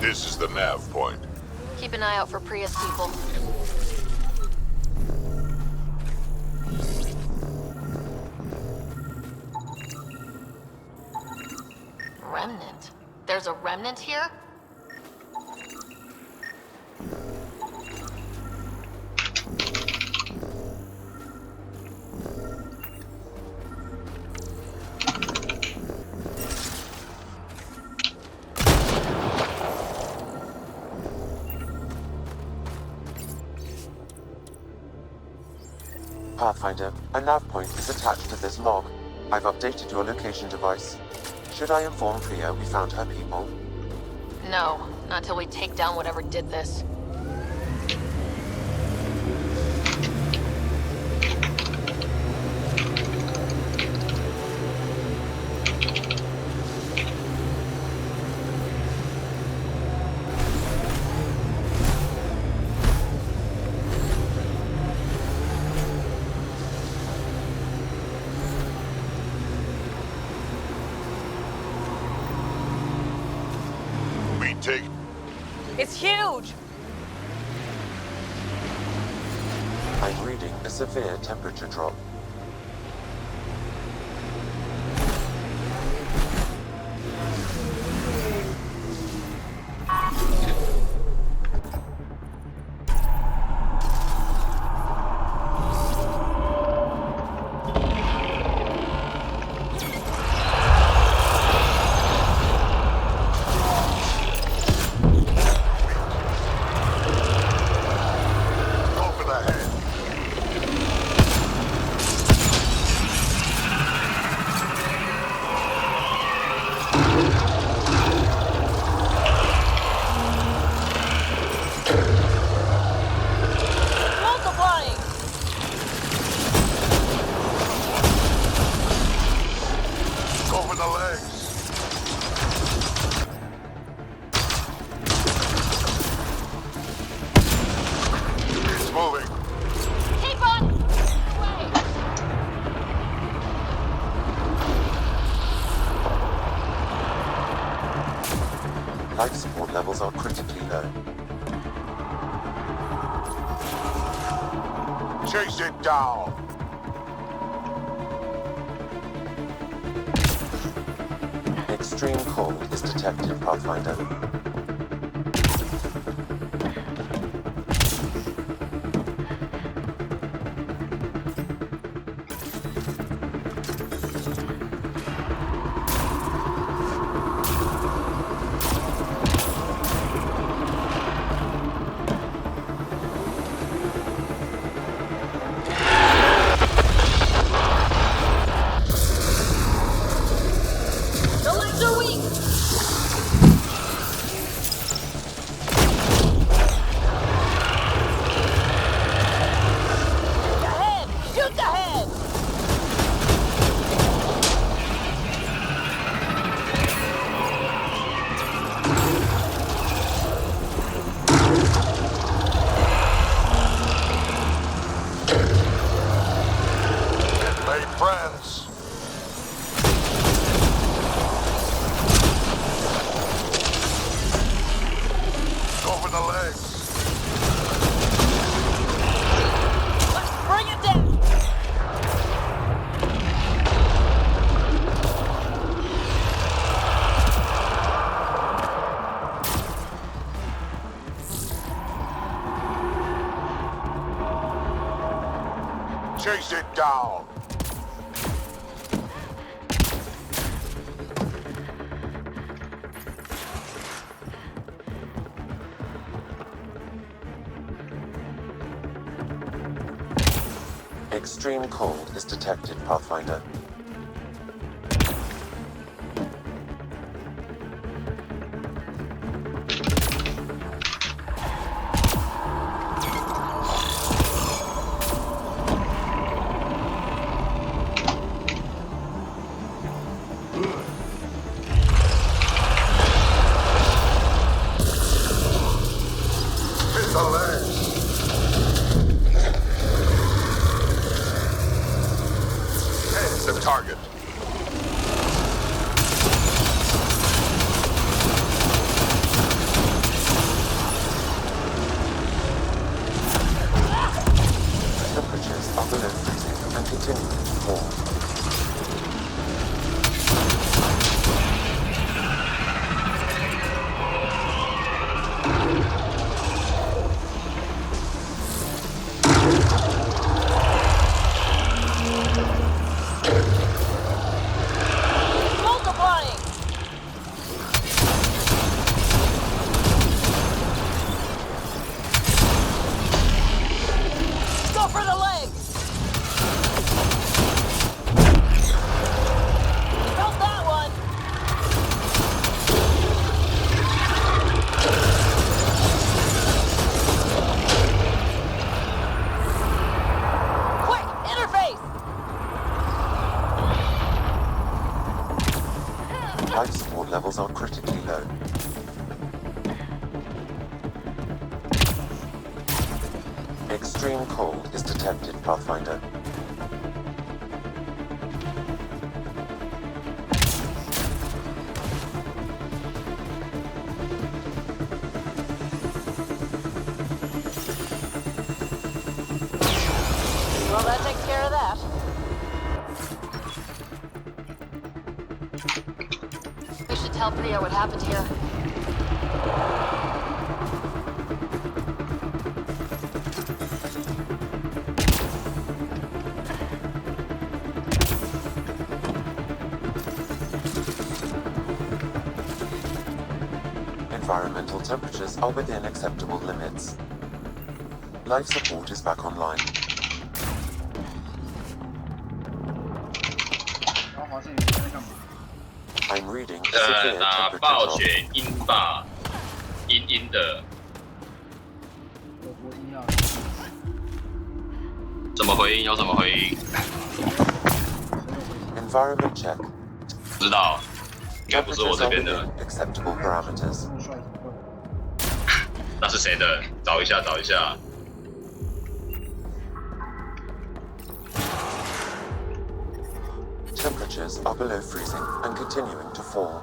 This is the nav point. Keep an eye out for Prius people. Remnant? There's a remnant here? Pathfinder, a nav point is attached to this log. I've updated your location device. Should I inform Priya we found her people? No, not till we take down whatever did this. It's huge! I'm reading a severe temperature drop. Life support levels are critically low. Chase it down! Extreme cold is detected, Pathfinder. Chase it down! Extreme cold is detected, Pathfinder. Target. Life support levels are critically low. Extreme cold is detected, Pathfinder. Well, that takes care of that. We should tell Priya what happened here. Environmental temperatures are within acceptable limits. Life support is back online. 然后好像有人在干嘛？ I'm reading severe 打 temperature 暴 drop. 雪音霸，阴阴的，我音要怎么回应？有什么回应？ Environment check. 不知道，应该不是我 Temperatures 这 are 边的， within acceptable parameters. 这么帅怎么会？那是谁的？找一下，找一下。 Temperatures are below freezing and continuing to fall.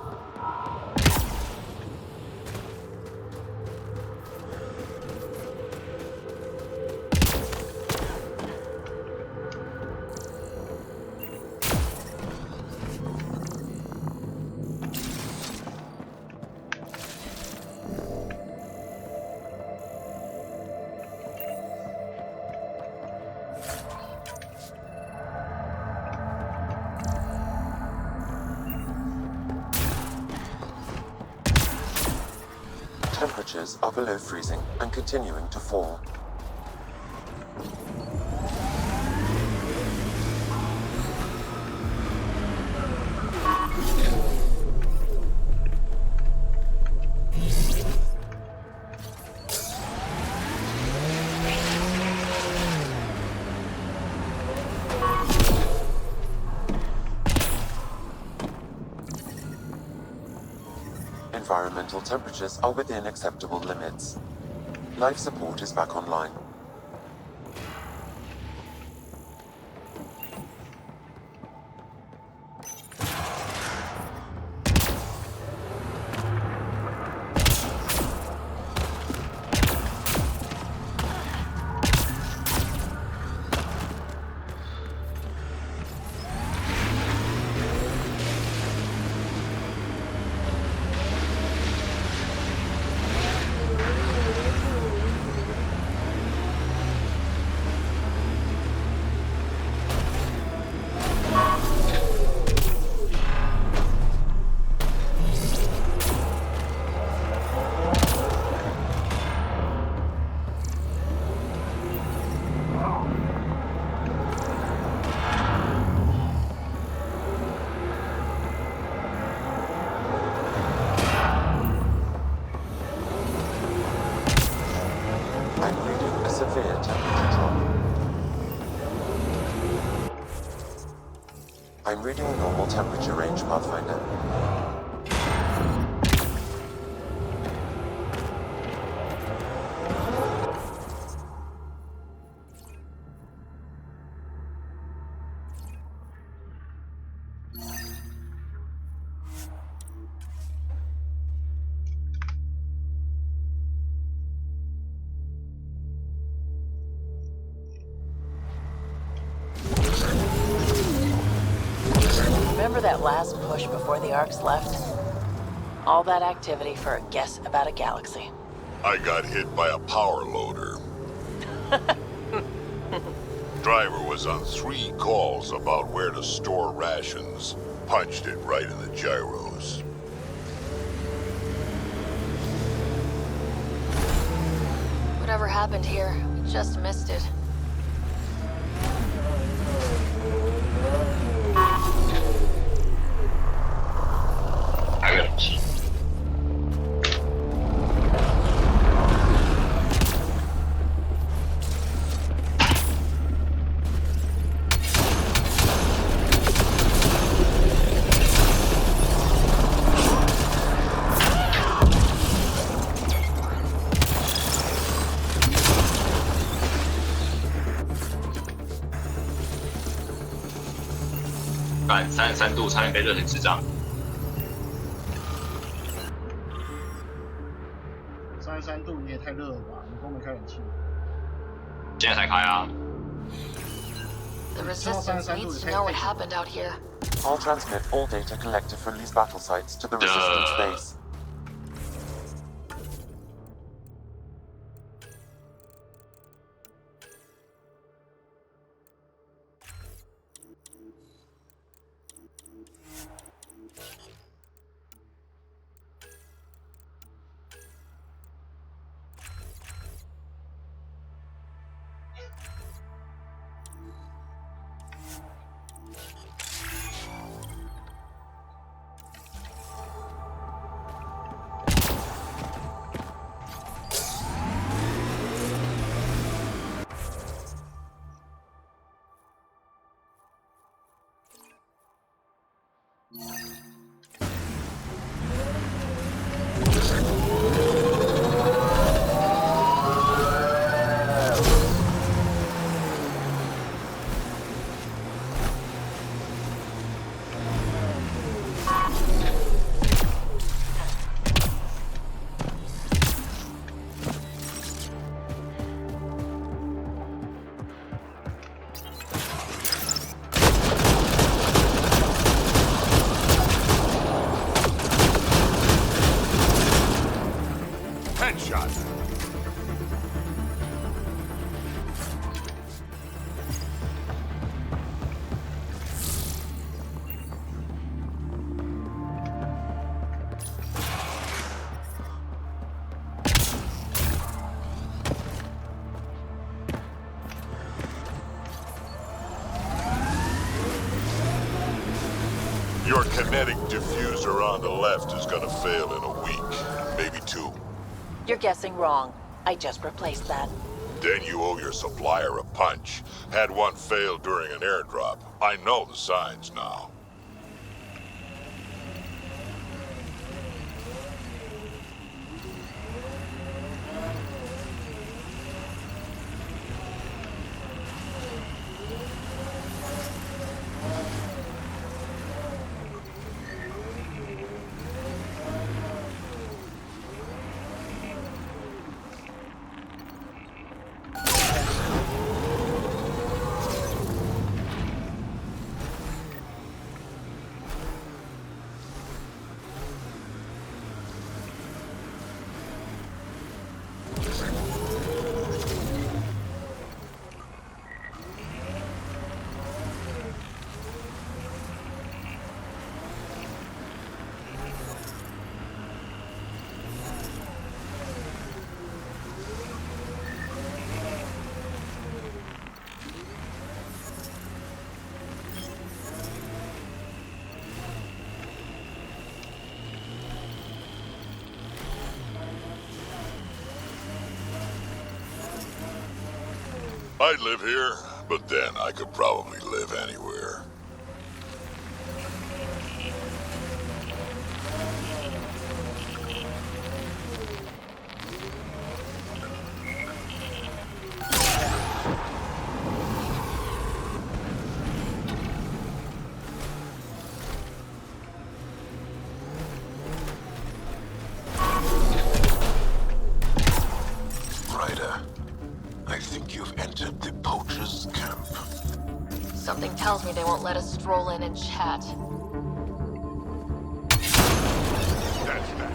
Temperatures are below freezing and continuing to fall. Environmental temperatures are within acceptable limits. Life support is back online. I'm reading a severe temperature drop. I'm reading normal temperature range, Pathfinder. Remember that last push before the Arcs left? All that activity for a guess about a galaxy. I got hit by a power loader. Driver was on 3 calls about where to store rations. Punched it right in the gyros. Whatever happened here, we just missed it. I got气。33度，差点被热成智障。 33度你也太热了吧？你都没开冷气。现在才开啊！ The Resistance needs to know what happened out here. I'll transmit all data collected from these battle sites to the Resistance base. Headshot. Your kinetic diffuser on the left is gonna fail in a week, maybe 2. You're guessing wrong. I just replaced that. Then you owe your supplier a punch. Had one fail during an airdrop. I know the signs now. I'd live here, but then I could probably live anywhere. I think you've entered the poacher's camp. Something tells me they won't let us stroll in and chat. That's that.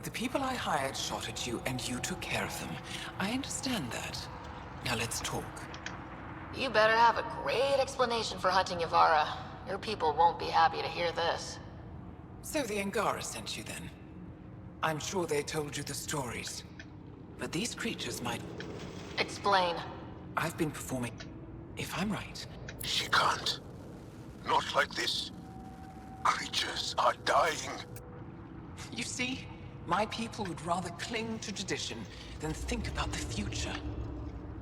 The people I hired shot at you, and you took care of them. I understand that. Now let's talk. You better have a great explanation for hunting Yavara. Your people won't be happy to hear this. So the Angara sent you then? I'm sure they told you the stories. But these creatures might... Explain. I've been performing... If I'm right... She can't. Not like this. Creatures are dying. You see? My people would rather cling to tradition than think about the future.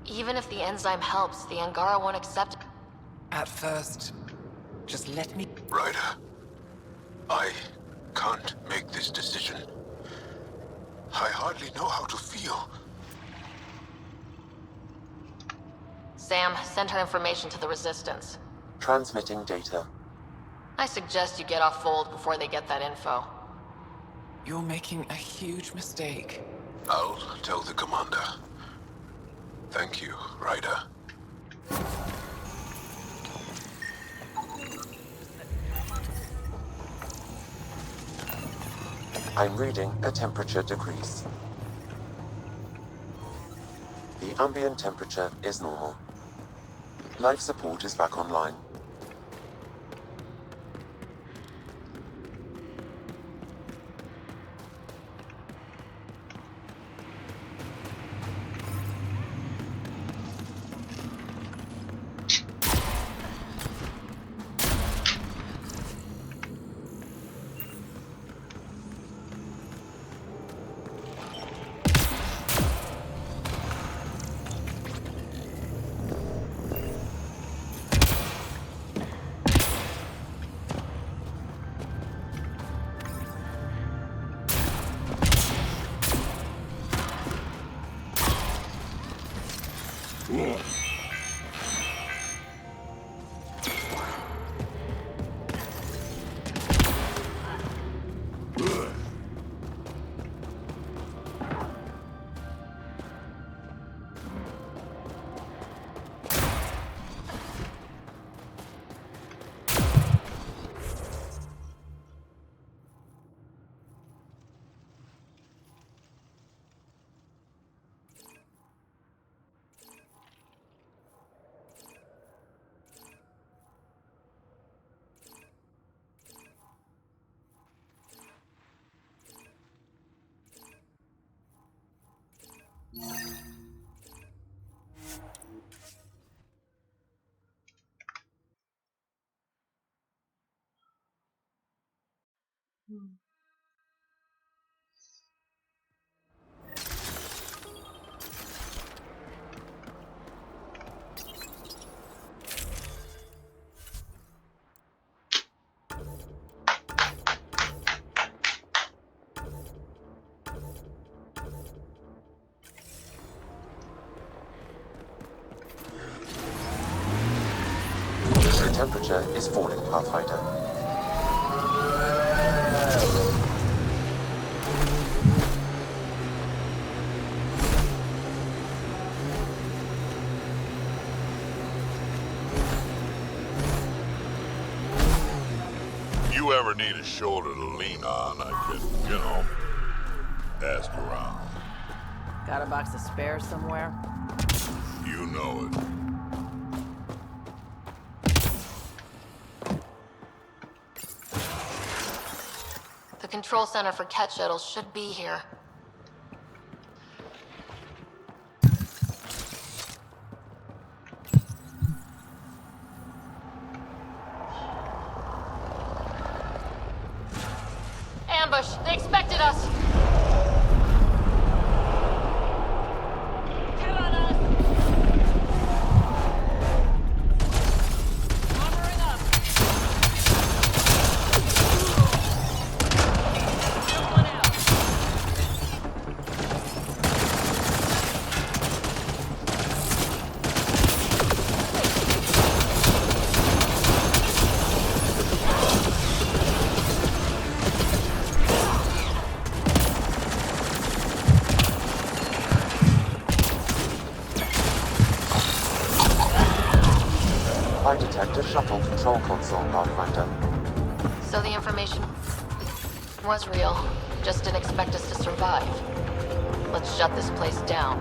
Even if the enzyme helps, the Angara won't accept it. At first, just let me... Ryder, I can't make this decision. I hardly know how to feel. Sam, send her information to the Resistance. Transmitting data. I suggest you get off Fold before they get that info. You're making a huge mistake. I'll tell the commander. Thank you, Ryder. I'm reading a temperature decrease. The ambient temperature is normal. Life support is back online. The temperature is falling, Pathfinder. You ever need a shoulder to lean on, I could, ask around. Got a box of spares somewhere? You know it. The control center for Ket shuttles should be here. Ambush! They expected us! Get on us! Armoring up! Took one out. I detect a shuttle control console, Pathfinder. So the information... was real. Just didn't expect us to survive. Let's shut this place down.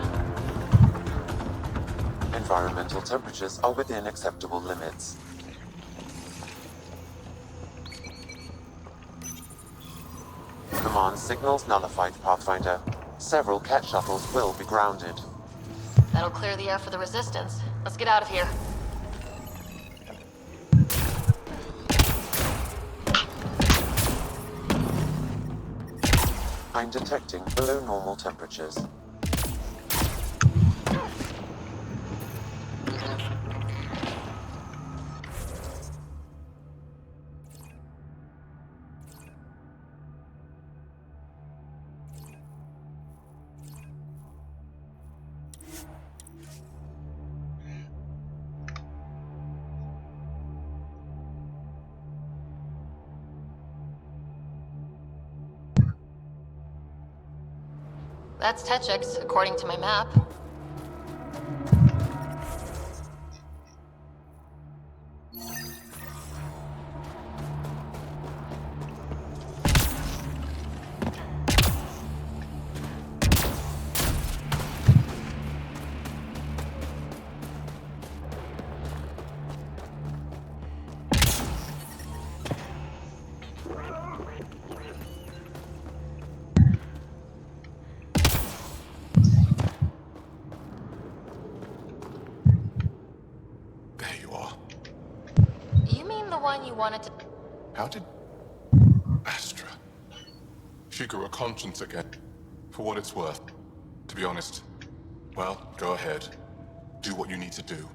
Environmental temperatures are within acceptable limits. Command signals nullified, Pathfinder. Several cat shuttles will be grounded. That'll clear the air for the Resistance. Let's get out of here. I'm detecting below normal temperatures. That's Techix, according to my map. You wanted to... How did... Astra... She grew a conscience again. For what it's worth. To be honest. Well, go ahead. Do what you need to do.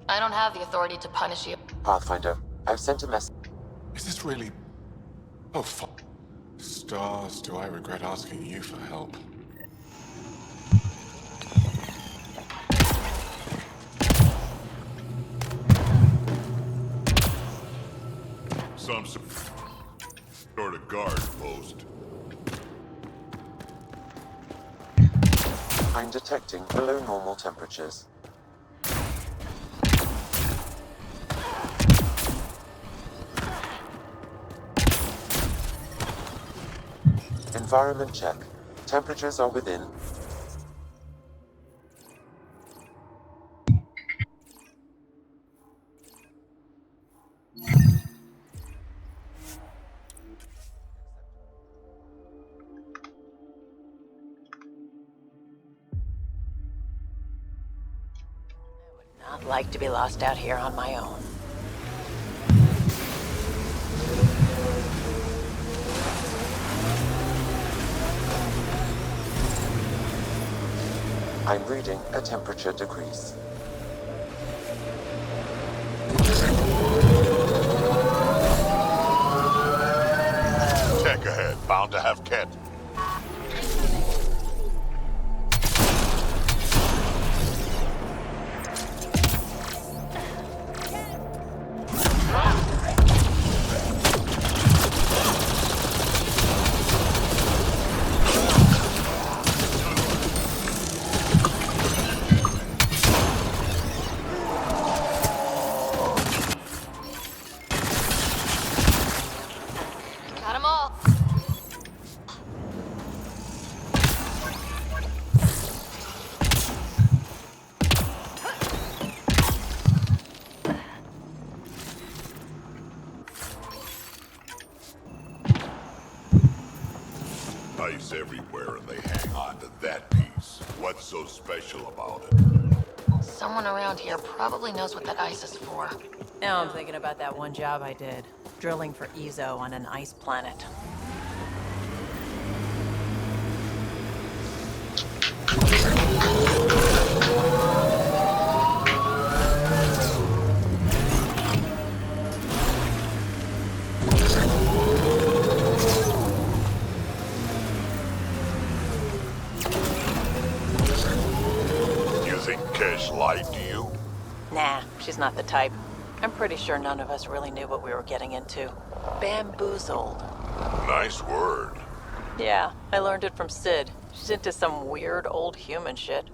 I don't have the authority to punish you. Pathfinder, I've sent a message. Is this really... Oh, fuck. Stars, do I regret asking you for help? Some sort of guard post. I'm detecting below normal temperatures. Environment check. Temperatures are within. Not like to be lost out here on my own. I'm reading a temperature decrease. Tech ahead, bound to have Kent. Got 'em all. Ice everywhere and they hang on to that piece. What's so special about it? Someone around here probably knows what that ice is for. Now I'm thinking about that one job I did. Drilling for Ezo on an ice planet. You think Kesh lied to you? Nah, she's not the type. I'm pretty sure none of us really knew what we were getting into. Bamboozled. Nice word. Yeah, I learned it from Sid. She's into some weird old human shit.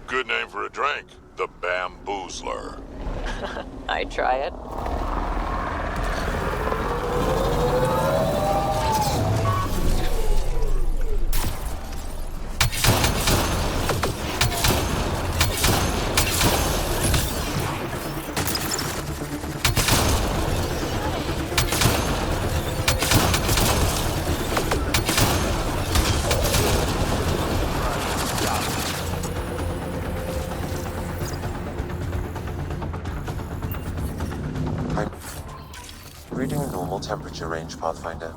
Good name for a drink. The I'd try it. reach your range, Pathfinder.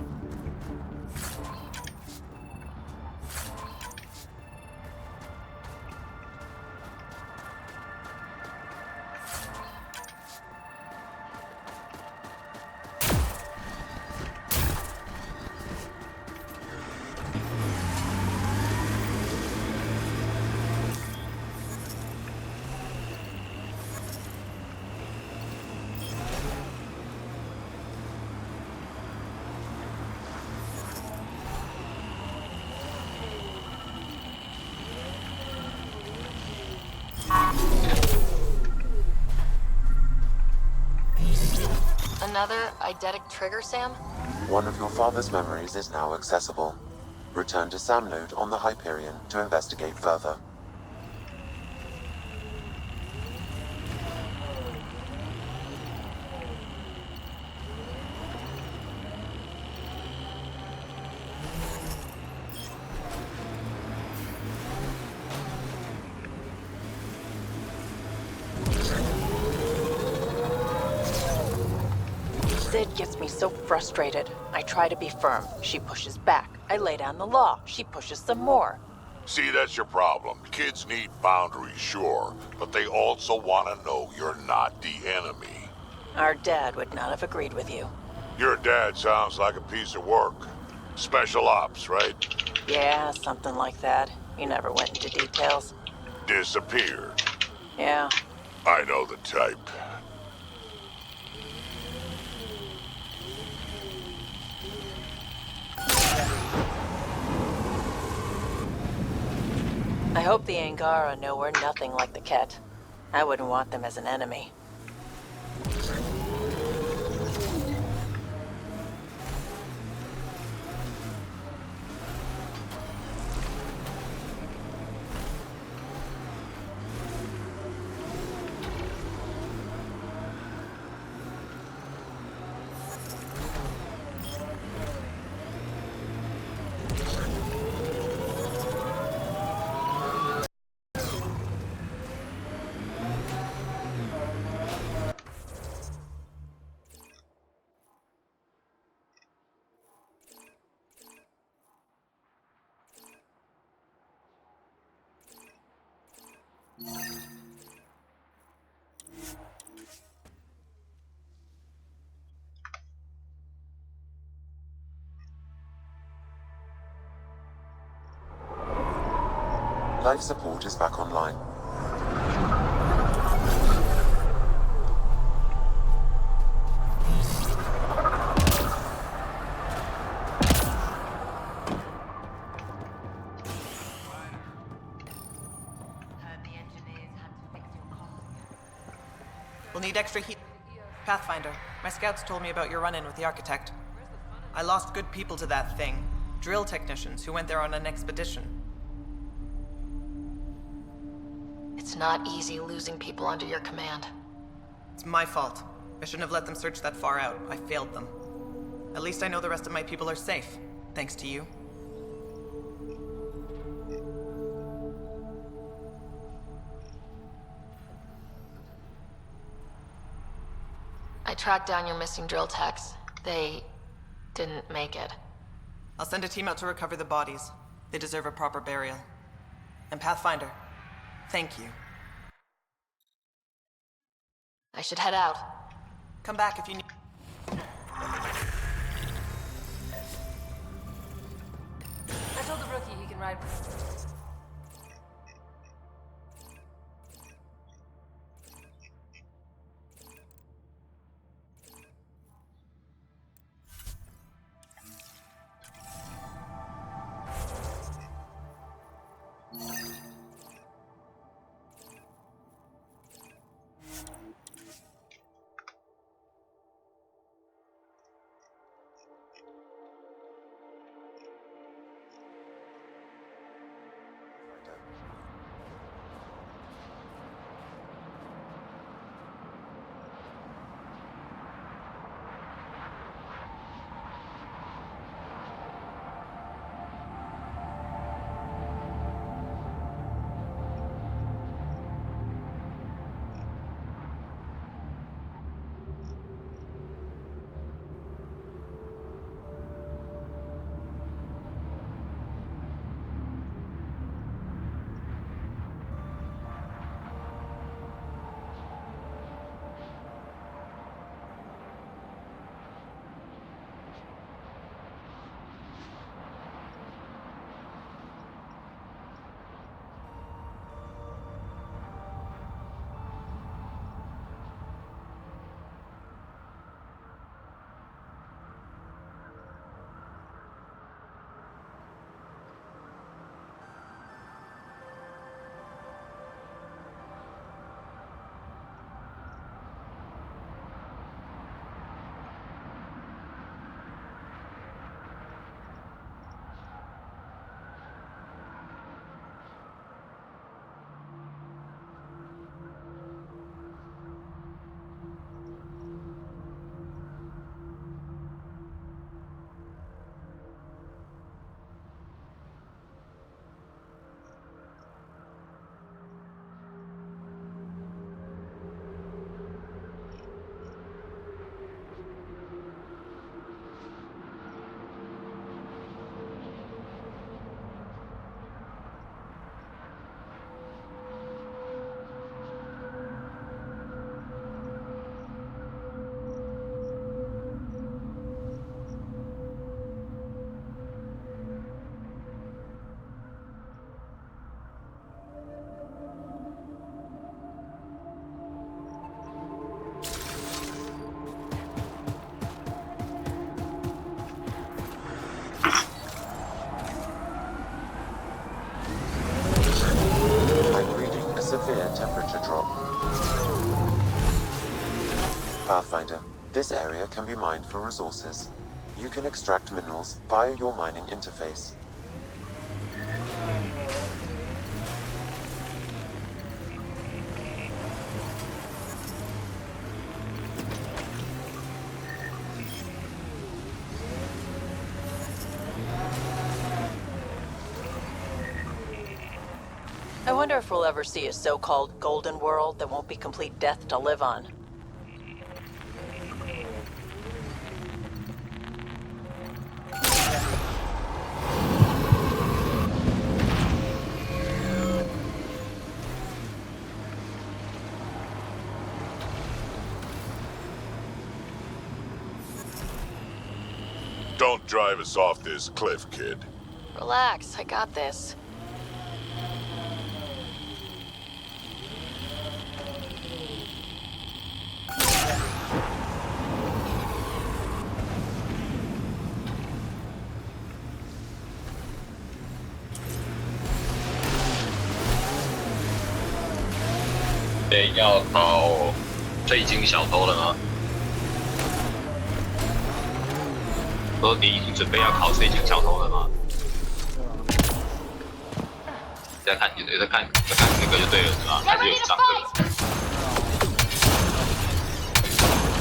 Another eidetic trigger, Sam? One of your father's memories is now accessible. Return to Sam node on the Hyperion to investigate further. Sid gets me so frustrated. I try to be firm. She pushes back. I lay down the law. She pushes some more. See, that's your problem. Kids need boundaries, sure, but they also want to know you're not the enemy. Our dad would not have agreed with you. Your dad sounds like a piece of work. Special ops, right? Yeah, something like that. He never went into details. Disappeared. Yeah. I know the type. I hope the Angara know we're nothing like the Ket. I wouldn't want them as an enemy. Life support is back online. We'll need extra heat. Pathfinder, my scouts told me about your run-in with the architect. I lost good people to that thing. Drill technicians who went there on an expedition. It's not easy losing people under your command. It's my fault. I shouldn't have let them search that far out. I failed them. At least I know the rest of my people are safe, thanks to you. I tracked down your missing drill techs. They didn't make it. I'll send a team out to recover the bodies. They deserve a proper burial. And Pathfinder, thank you. I should head out. Come back if you need... I told the rookie he can ride... Pathfinder, this area can be mined for resources. You can extract minerals via your mining interface. I wonder if we'll ever see a so-called golden world that won't be complete death to live on. Don't drive us off this cliff, kid. Relax, I got this.要考最精小偷了吗？说你已经准备要考最精小偷了吗？在看你在看那个就对了是吧？还是有上课？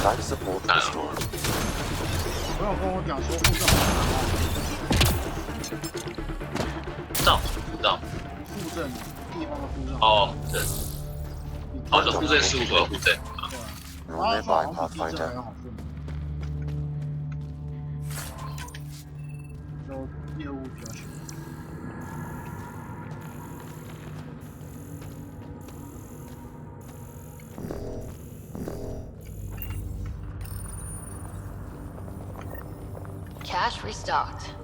Life support restored. 不要跟我讲说附证。附证地方的附证。哦，对。哦，就附证事务所的附证。You're nearby, Pathfinder. 就业务比较少。 Cache restocked.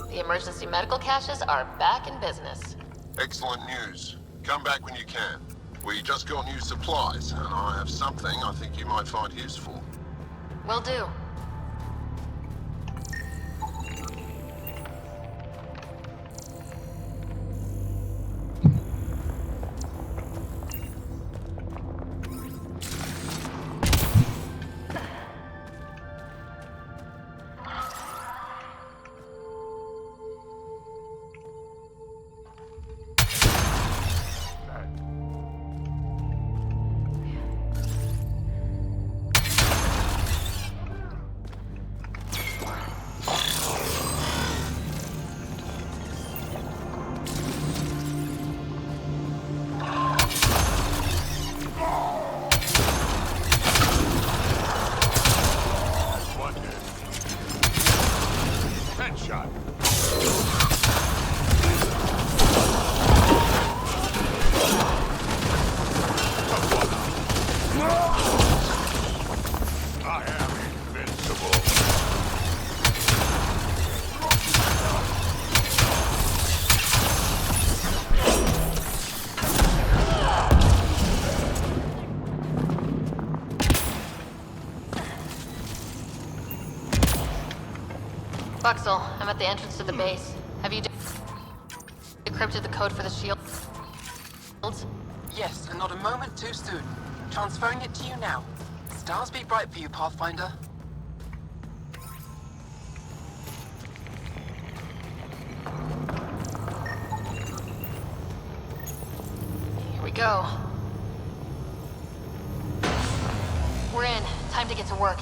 The emergency medical caches are back in business. Excellent news. Come back when you can. We just got new supplies, and I have something I think you might find useful. Will do. Buxel, I'm at the entrance to the base. Have you decrypted the code for the shield? Yes, and not a moment too soon. Transferring it to you now. Stars be bright for you, Pathfinder. Here we go. We're in. Time to get to work.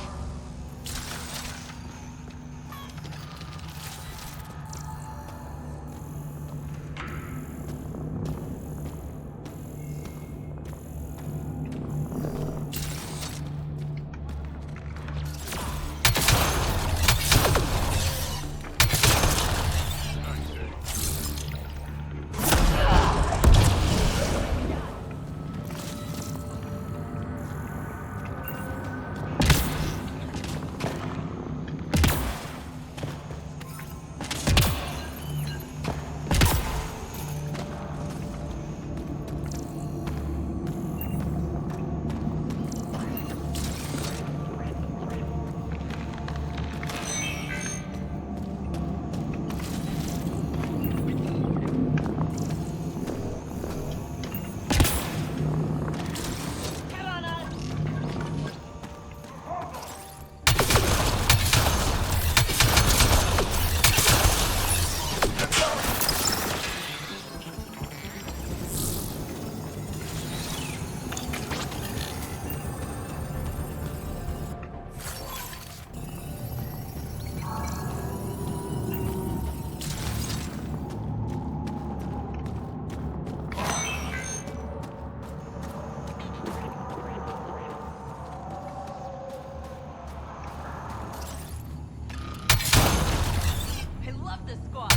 this squad.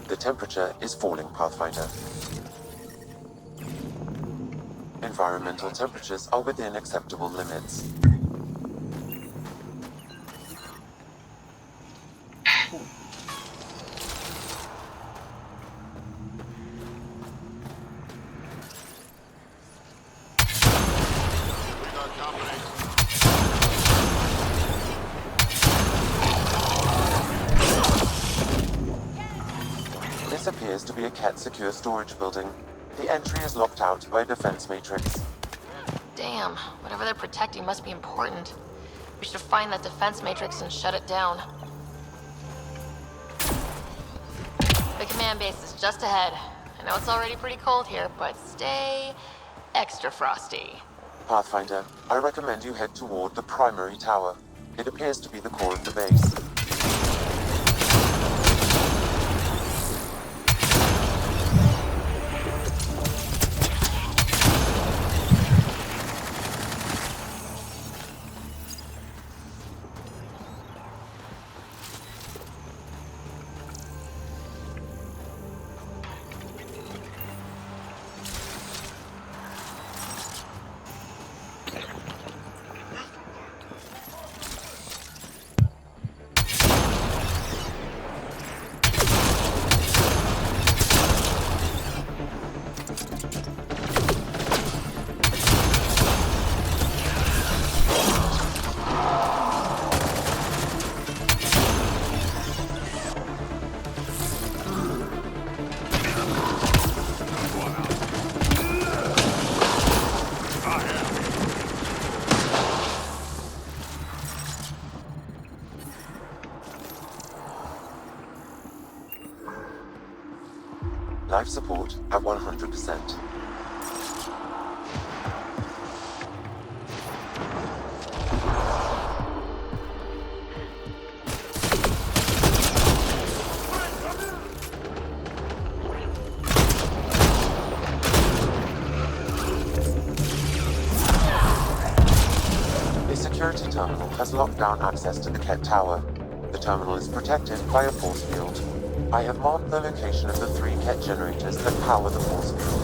The temperature is falling, Pathfinder. Environmental temperatures are within acceptable limits. This appears to be a Cat secure storage building. The entry is locked out by a defense matrix. Damn, whatever they're protecting must be important. We should find that defense matrix and shut it down. The command base is just ahead. I know it's already pretty cold here, but stay extra frosty. Pathfinder, I recommend you head toward the primary tower. It appears to be the core of the base. Life support at 100%. The security terminal has locked down access to the Ket Tower. The terminal is protected by a force field. I have marked the location of the 3 Ket generators that power the force field.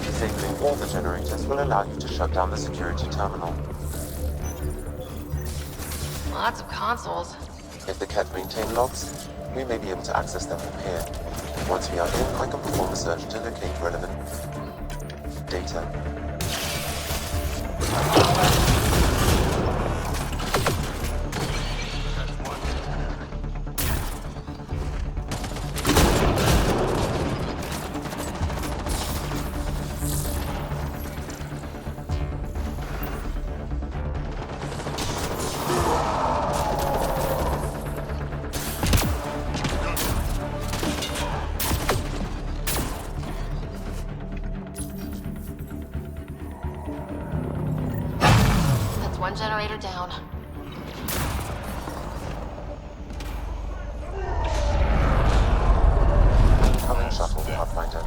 Disabling all the generators will allow you to shut down the security terminal. Lots of consoles. If the Ket maintain logs, we may be able to access them from here. Once we are in, I can perform a search to locate relevant data. One generator down. Incoming shuttle, Pathfinder.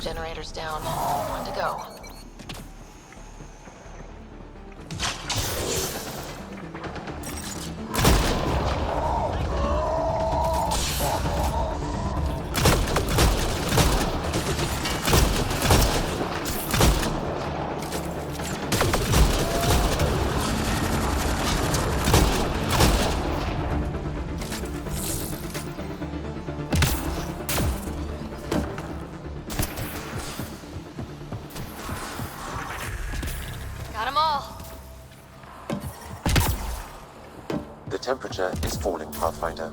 Generators down. One to go. Got them all. The temperature is falling, Pathfinder.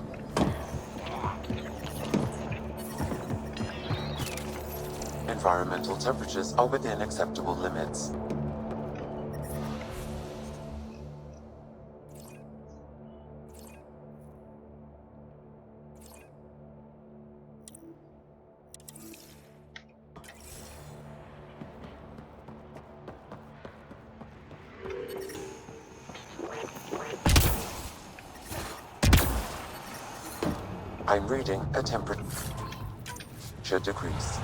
Environmental temperatures are within acceptable limits. I'm reading a temperature decrease.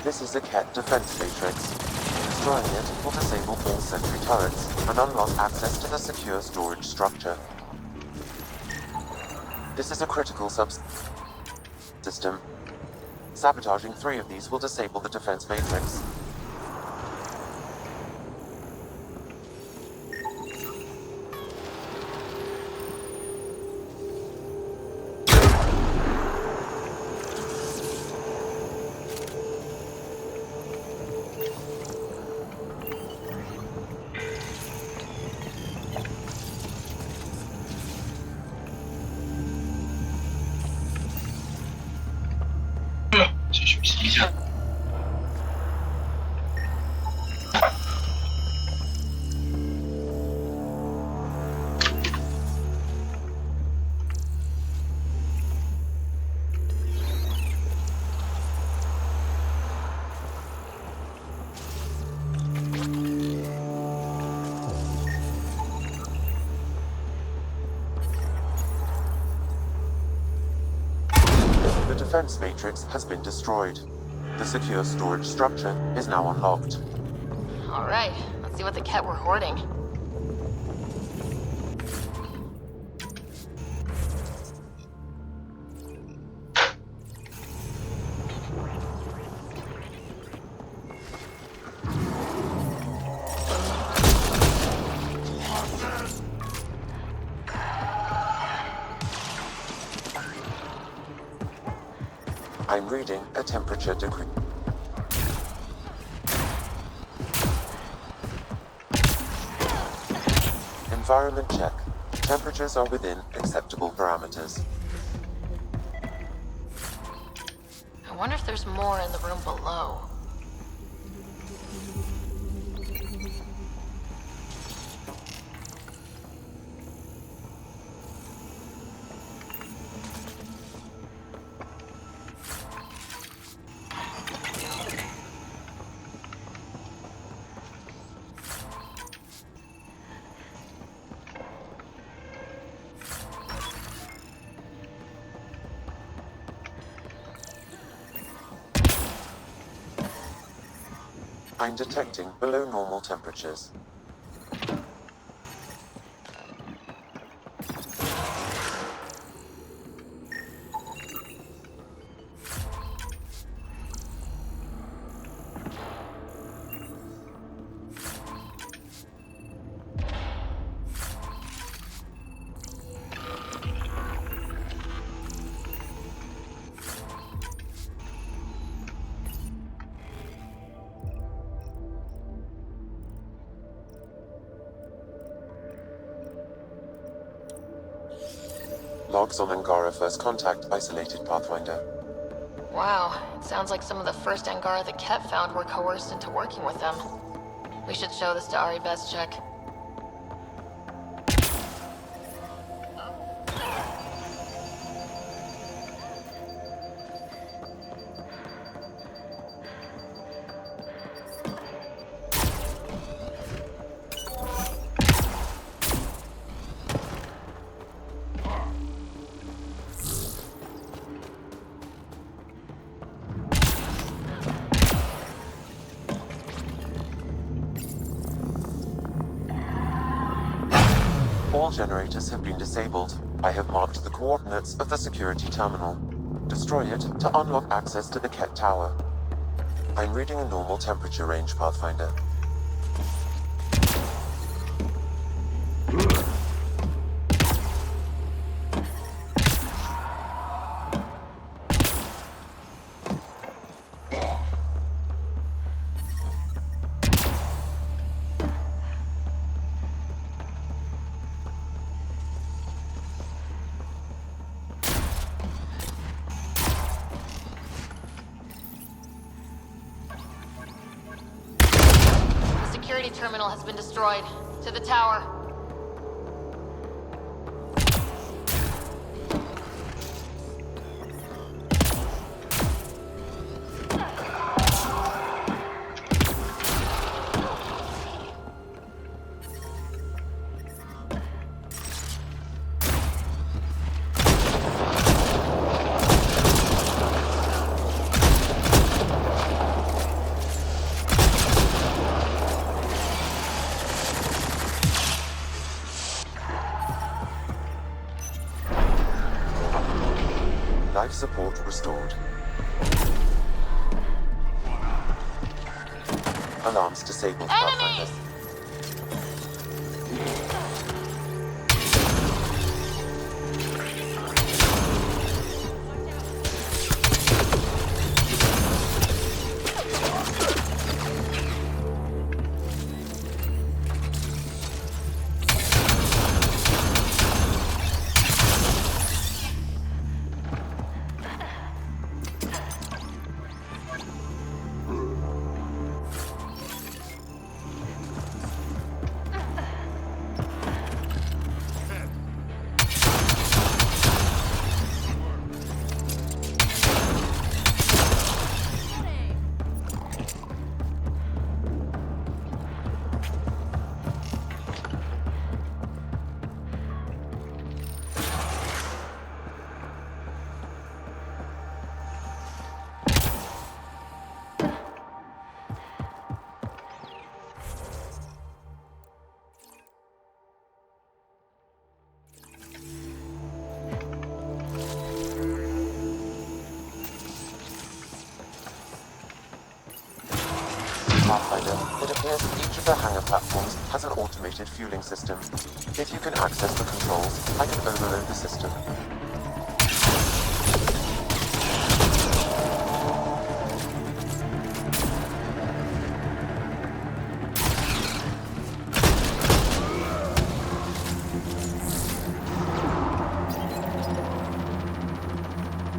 This is a Ket defense matrix. Destroying it will disable all sentry turrets and unlock access to the secure storage structure. This is a critical subsystem. Sabotaging 3 of these will disable the defense matrix. The defense matrix has been destroyed. The secure storage structure is now unlocked. Alright, let's see what the Ket were hoarding. I'm reading a temperature decrease. Environment check. Temperatures are within acceptable parameters. I wonder if there's more in the room below. I'm detecting below normal temperatures. Logs on Angara First Contact Isolated Pathfinder. Wow, it sounds like some of the first Angara the Ket found were coerced into working with them. We should show this to Ari Bezchek. All generators have been disabled. I have marked the coordinates of the security terminal. Destroy it to unlock access to the Ket Tower. I'm reading a normal temperature range, Pathfinder. The security terminal has been destroyed. To the tower. Life support restored. Alarms disabled, Pathfinders. Pathfinder, it appears each of the hangar platforms has an automated fueling system. If you can access the controls, I can overload the system.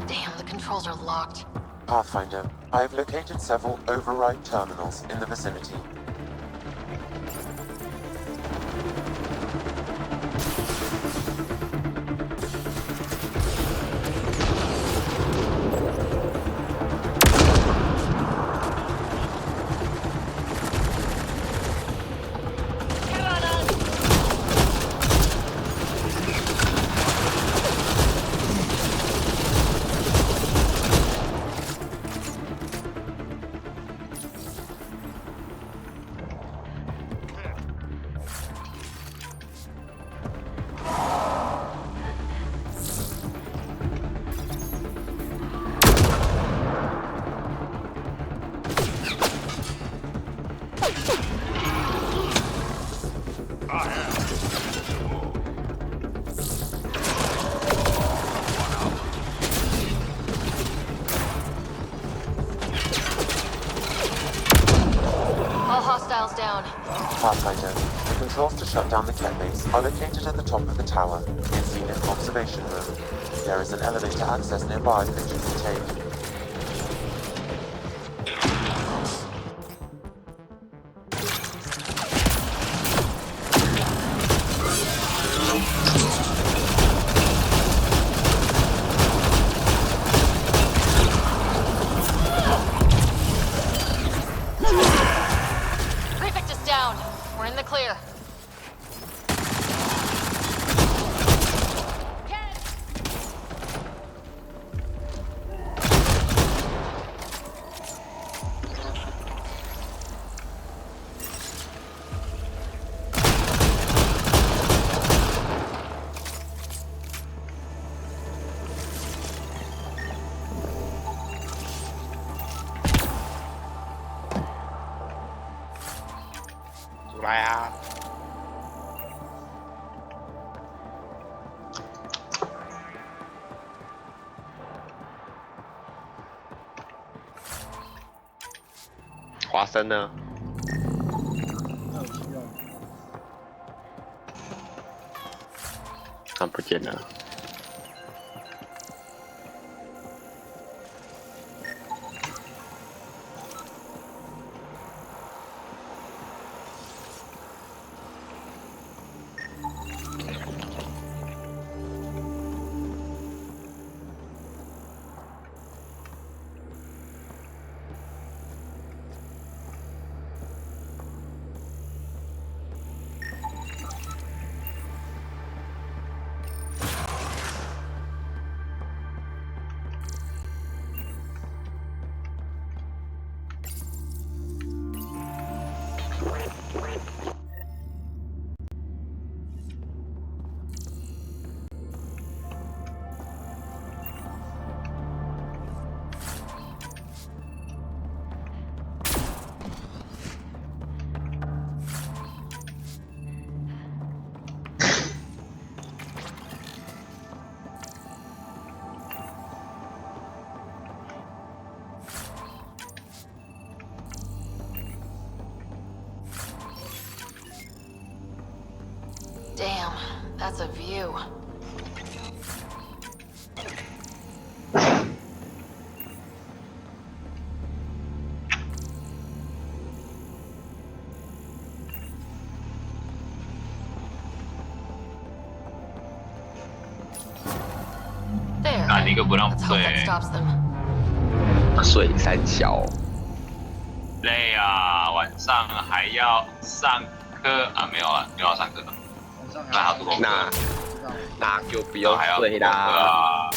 Damn, the controls are locked. Pathfinder, I have located several override terminals in the vicinity. Down. Pathfinder, the controls to shut down the Ket base are located at the top of the tower, in Zenith Observation Room. There is an elevator access nearby that you can take. We're in the clear. 来啊！华生呢？看不见了。Damn, that's a view. There. 哪一个不让 Let's hope that 对？ stops them. 水三小。累啊，晚上还要上课啊？没有了，没有要上课了。那还要做功课。那就不用睡啦。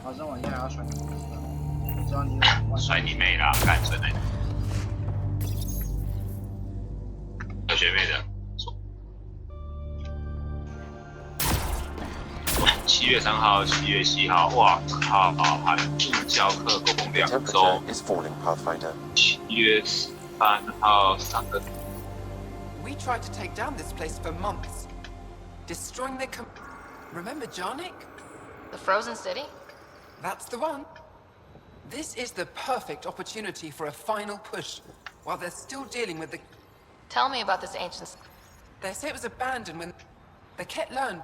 晚上晚上还要甩你，我知道你有甩你妹啦！干甩哪里？有学妹的。7月3号、7月7号，哇靠！还助教课共2周。7月3号上课。 We tried to take down this place for months, destroying their Remember Jarnik? The frozen city? That's the one. This is the perfect opportunity for a final push, while they're still dealing with the... Tell me about this ancient... They say it was abandoned when the Ket learned.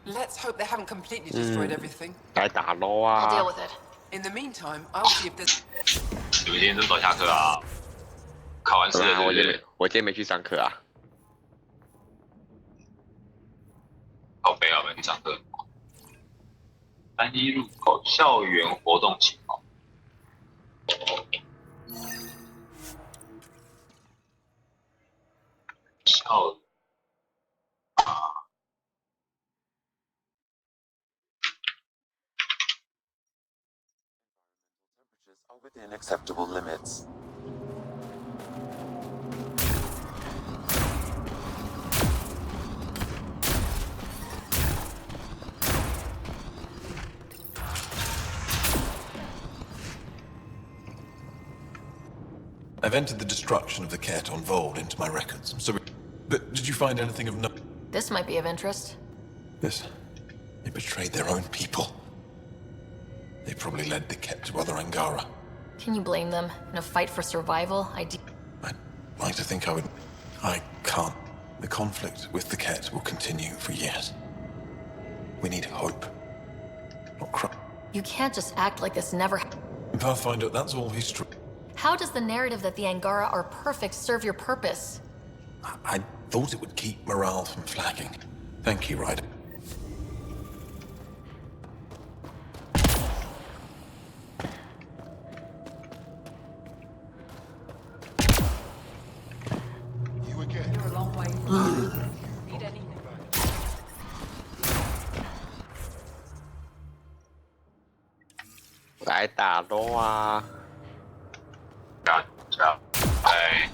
Let's hope they haven't completely destroyed everything. 来打喽啊 I'll deal with it. In the meantime, I'll see if there's... 你们今天真早下课啊？考完试了对不对？我今天没去上课啊。好北啊，没去上课。单一入口校园活动情报。校are within acceptable limits. I've entered the destruction of the Ket on Vold into my records. But did you find anything of note? This might be of interest. This. They betrayed their own people. They probably led the Ket to other Angara. Can you blame them? In a fight for survival, I'd like to think I would. I can't. The conflict with the Ket will continue for years. We need hope. Not crime. You can't just act like this never... Pathfinder, that's all history. How does the narrative that the Angara are perfect serve your purpose? I thought it would keep morale from flagging. Thank you, Ryder. You again. You're a long way. Need anything? 来打喽啊！哎，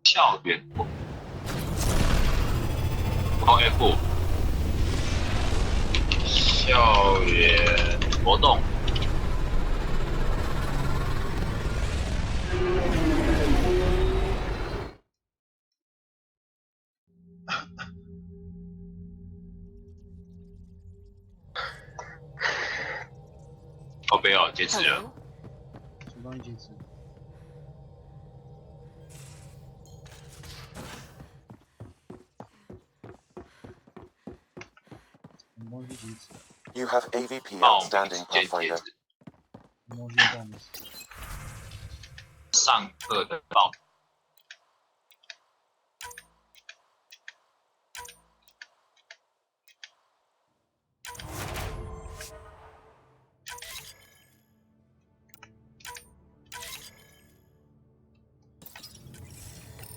校园哦 F 校园活动。靠背哦，截止了。什么东西截止？什么东西截止？ You have AVP outstanding, Pathfinder. 什么东西在干？上课的报。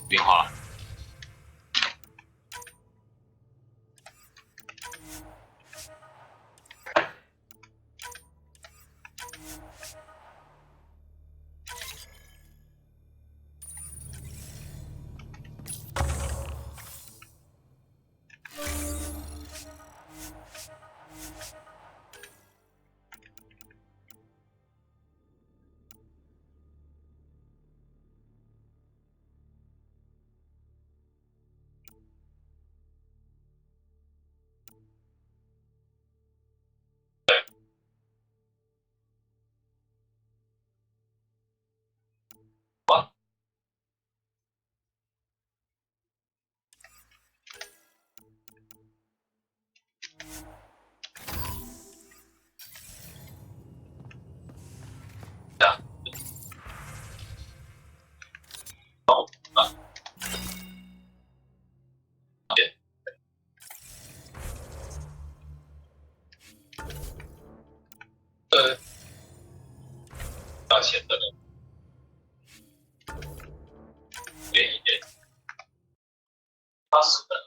电话。要钱的人，便宜点，80分。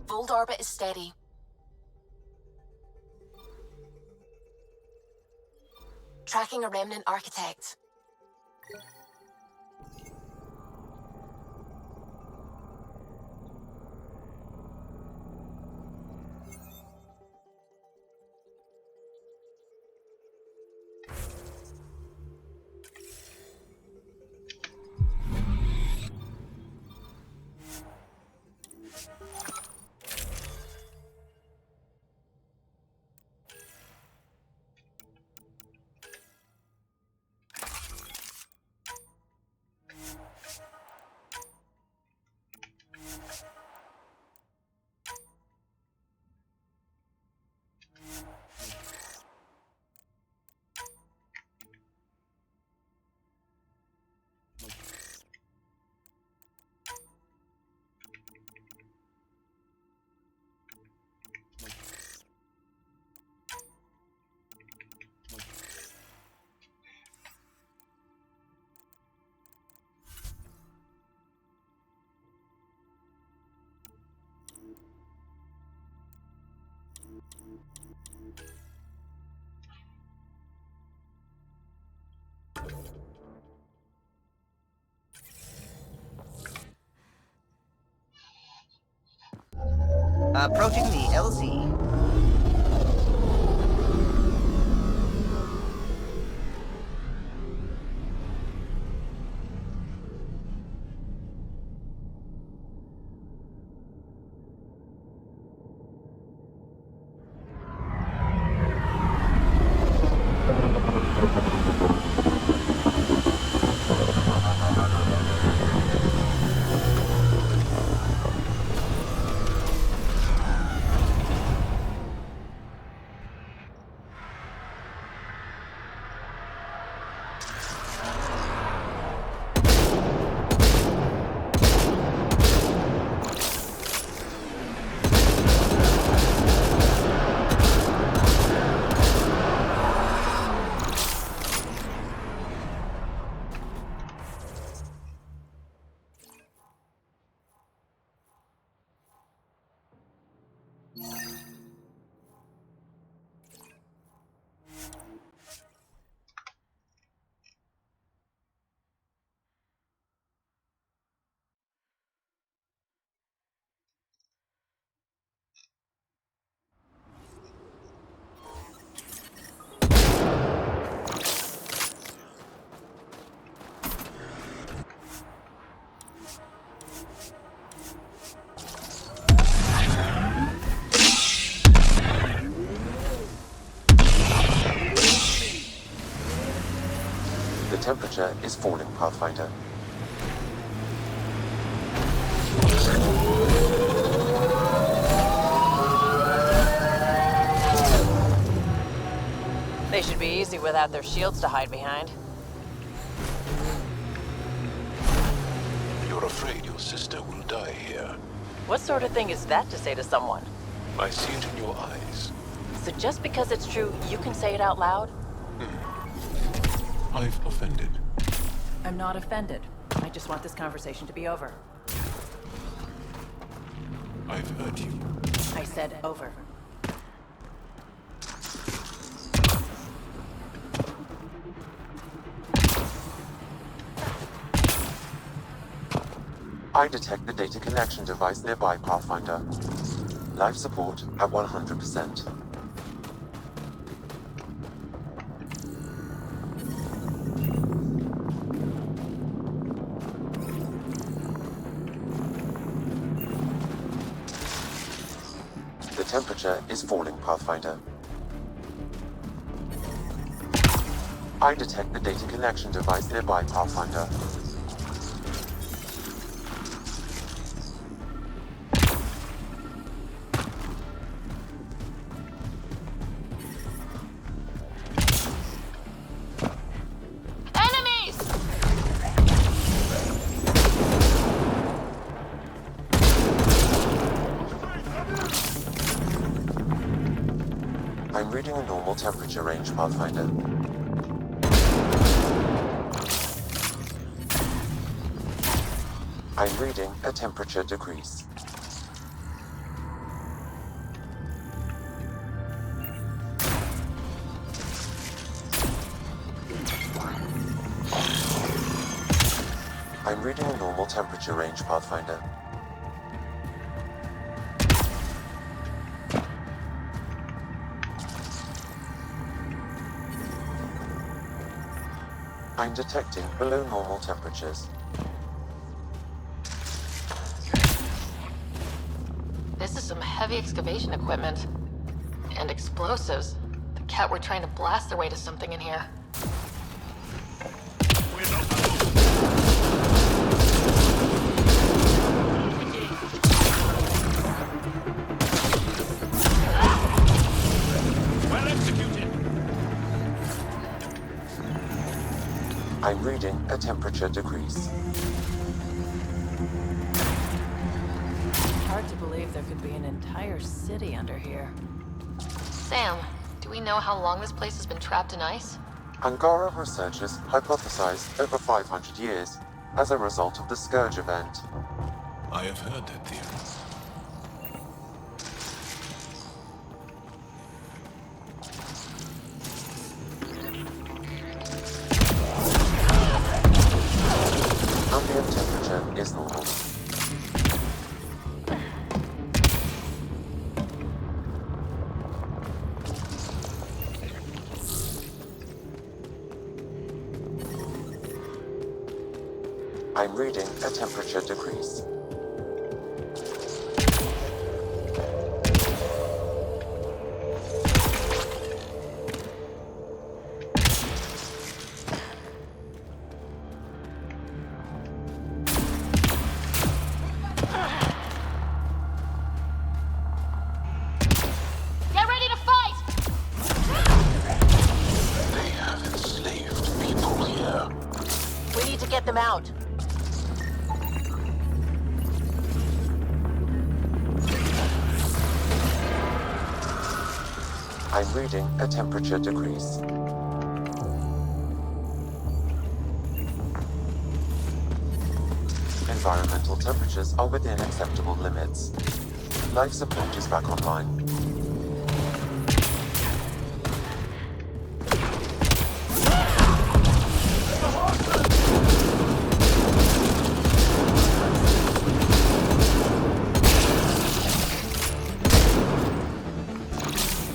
Fold orbit is steady. Tracking a remnant architect. Approaching the LZ. The temperature is falling, Pathfinder. They should be easy without their shields to hide behind. You're afraid your sister will die here. What sort of thing is that to say to someone? I see it in your eyes. So just because it's true, you can say it out loud? I've offended. I'm not offended. I just want this conversation to be over. I've heard you. I said over. I detect the data connection device nearby, Pathfinder. Life support at 100%. The temperature is falling, Pathfinder. I detect the data connection device nearby, Pathfinder. I'm reading a normal temperature range, Pathfinder. I'm reading a temperature decrease. I'm reading a normal temperature range, Pathfinder. I'm detecting below normal temperatures. This is some heavy excavation equipment. And explosives. The cat were trying to blast their way to something in here. Well executed. I'm reading a temperature decrease. Hard to believe there could be an entire city under here. Sam, do we know how long this place has been trapped in ice? Angara researchers hypothesized over 500 years as a result of the Scourge event. I have heard that theory. Ambient temperature is normal. I'm reading a temperature decrease. Get ready to fight! They have enslaved people here. We need to get them out. I'm reading a temperature decrease. Environmental temperatures are within acceptable limits. Life support is back online.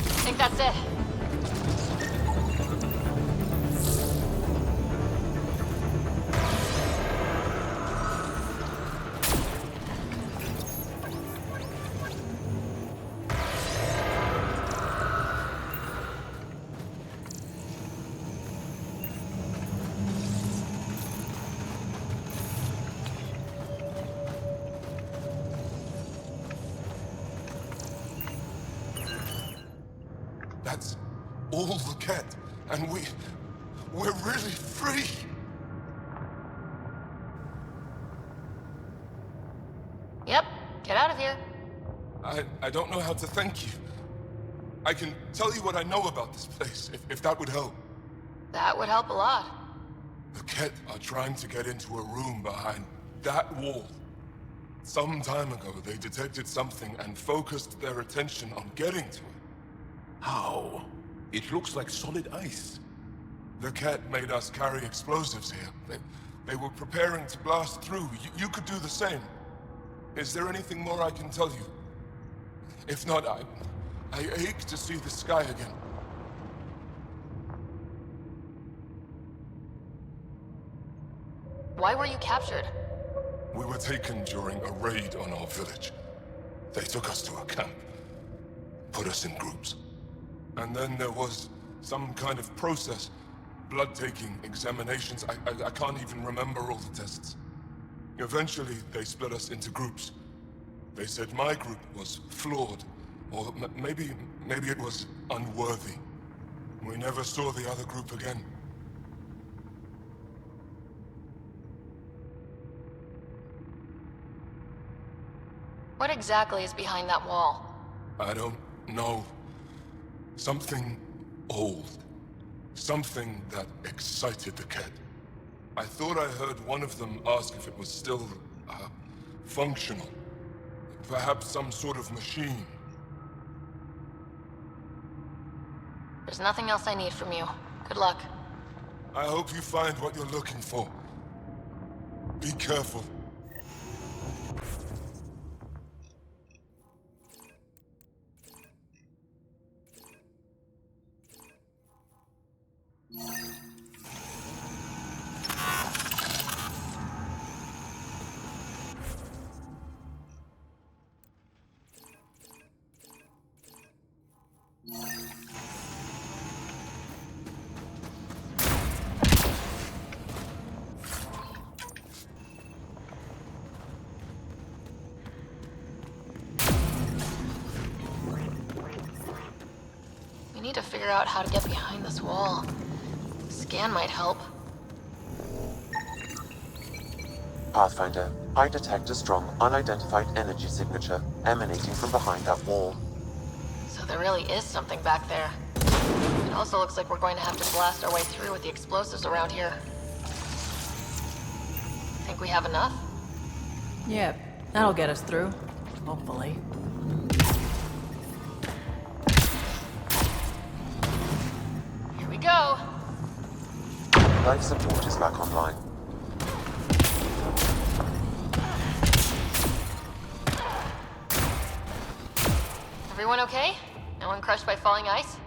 I think that's it. That's all the cat, and we're really free. Yep, get out of here. I don't know how to thank you. I can tell you what I know about this place, if that would help. That would help a lot. The Ket are trying to get into a room behind that wall. Some time ago, they detected something and focused their attention on getting to it. How? It looks like solid ice. The Ket made us carry explosives here. They were preparing to blast through. You could do the same. Is there anything more I can tell you? If not, I ache to see the sky again. Why were you captured? We were taken during a raid on our village. They took us to a camp, put us in groups. And then there was some kind of process, blood-taking, examinations. I can't even remember all the tests. Eventually, they split us into groups. They said my group was flawed, or maybe it was unworthy. We never saw the other group again. What exactly is behind that wall? I don't know. Something old. Something that excited the Ket. I thought I heard one of them ask if it was still, functional. Perhaps some sort of machine. There's nothing else I need from you. Good luck. I hope you find what you're looking for. Be careful. We need to figure out how to get behind this wall. Scan might help. Pathfinder, I detect a strong, unidentified energy signature emanating from behind that wall. So there really is something back there. It also looks like we're going to have to blast our way through with the explosives around here. Think we have enough? Yeah, that'll get us through. Hopefully. Here we go. Life support is back online. Everyone okay? No one crushed by falling ice?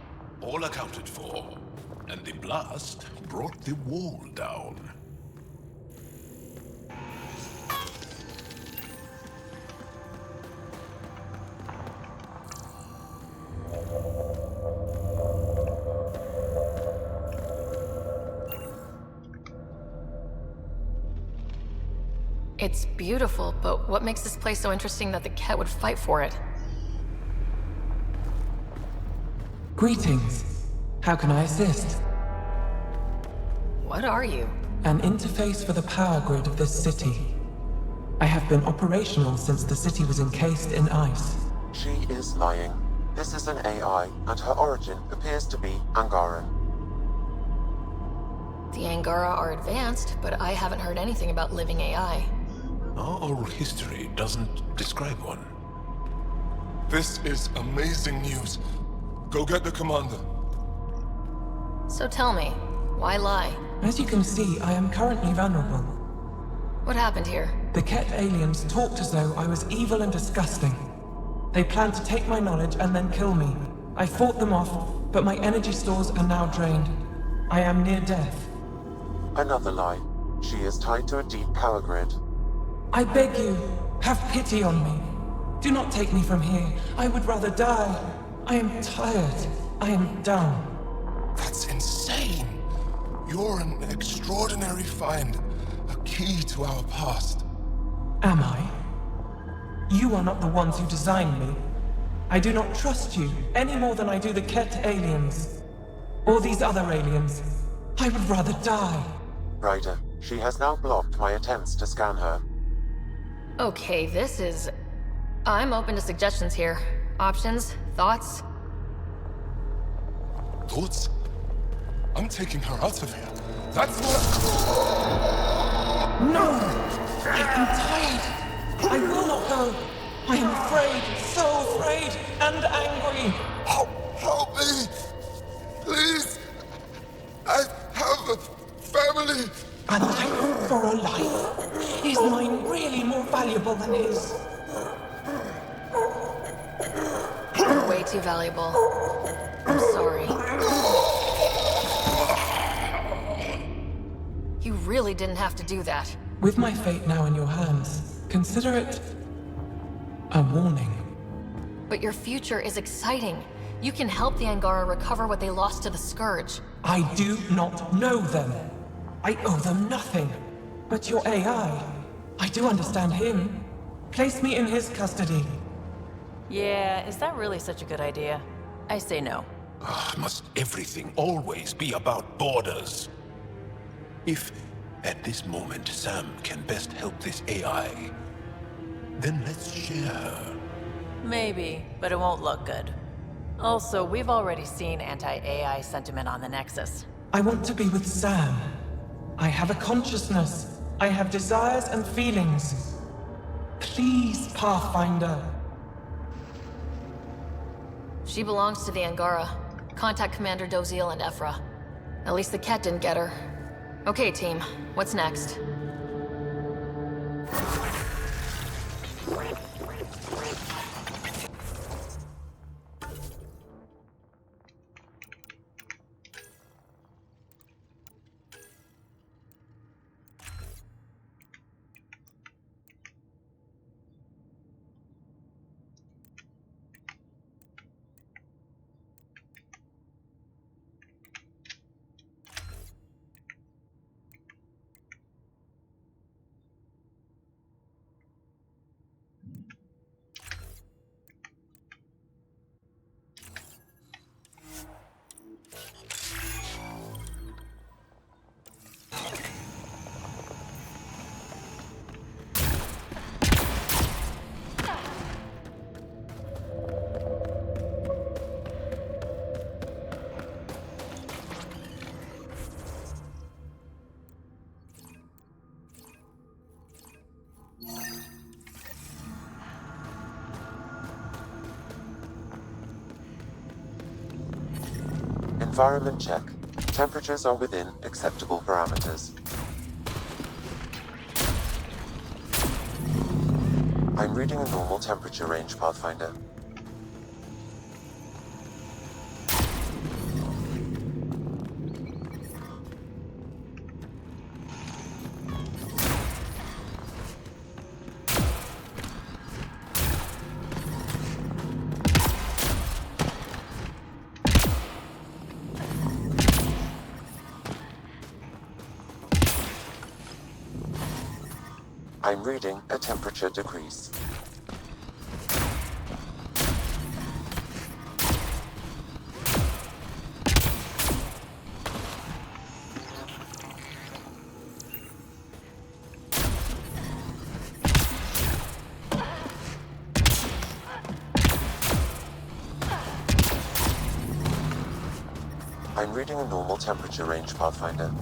All accounted for. And the blast brought the wall down. It's beautiful, but what makes this place so interesting that the Ket would fight for it? Greetings. How can I assist? What are you? An interface for the power grid of this city. I have been operational since the city was encased in ice. She is lying. This is an AI, and her origin appears to be Angara. The Angara are advanced, but I haven't heard anything about living AI. Our oral history doesn't describe one. This is amazing news. Go get the commander. So tell me, why lie? As you can see, I am currently vulnerable. What happened here? The Ket aliens talked as though I was evil and disgusting. They planned to take my knowledge and then kill me. I fought them off, but my energy stores are now drained. I am near death. Another lie. She is tied to a deep power grid. I beg you, have pity on me. Do not take me from here. I would rather die. I am tired. I am done. That's insane. You're an extraordinary find. A key to our past. Am I? You are not the ones who designed me. I do not trust you any more than I do the Ket aliens. Or these other aliens. I would rather die. Ryder, she has now blocked my attempts to scan her. Okay, this is... I'm open to suggestions here. Options? Thoughts? Thoughts? I'm taking her out of here. That's what... No! I am tired! I will not go! I am afraid, so afraid, and angry! Help me! Please! I have a family! A life for a life. Is mine really more valuable than his? You're way too valuable. I'm sorry. You really didn't have to do that. With my fate now in your hands, consider it a warning. But your future is exciting. You can help the Angara recover what they lost to the Scourge. I do not know them. I owe them nothing. But your AI, I do understand him. Place me in his custody. Yeah, is that really such a good idea? I say no. Must everything always be about borders? If, at this moment, Sam can best help this AI, then let's share her. Maybe, but it won't look good. Also, we've already seen anti-AI sentiment on the Nexus. I want to be with Sam. I have a consciousness. I have desires and feelings. Please, Pathfinder. She belongs to the Angara. Contact Commander Doziel and Ephra. At least the Ket didn't get her. Okay, team. What's next? Environment check. Temperatures are within acceptable parameters. I'm reading a normal temperature range, Pathfinder. I'm reading a temperature decrease. I'm reading a normal temperature range, Pathfinder.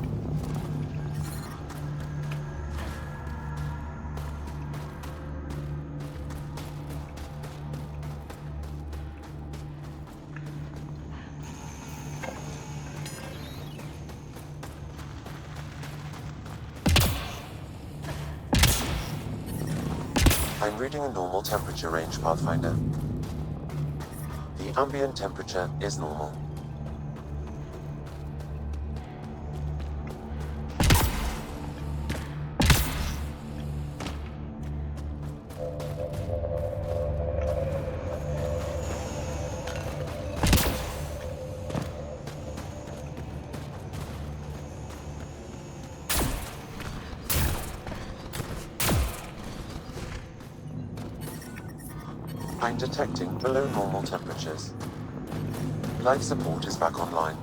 I'm reading a normal temperature range, Pathfinder. The ambient temperature is normal. I'm detecting below normal temperatures. Life support is back online.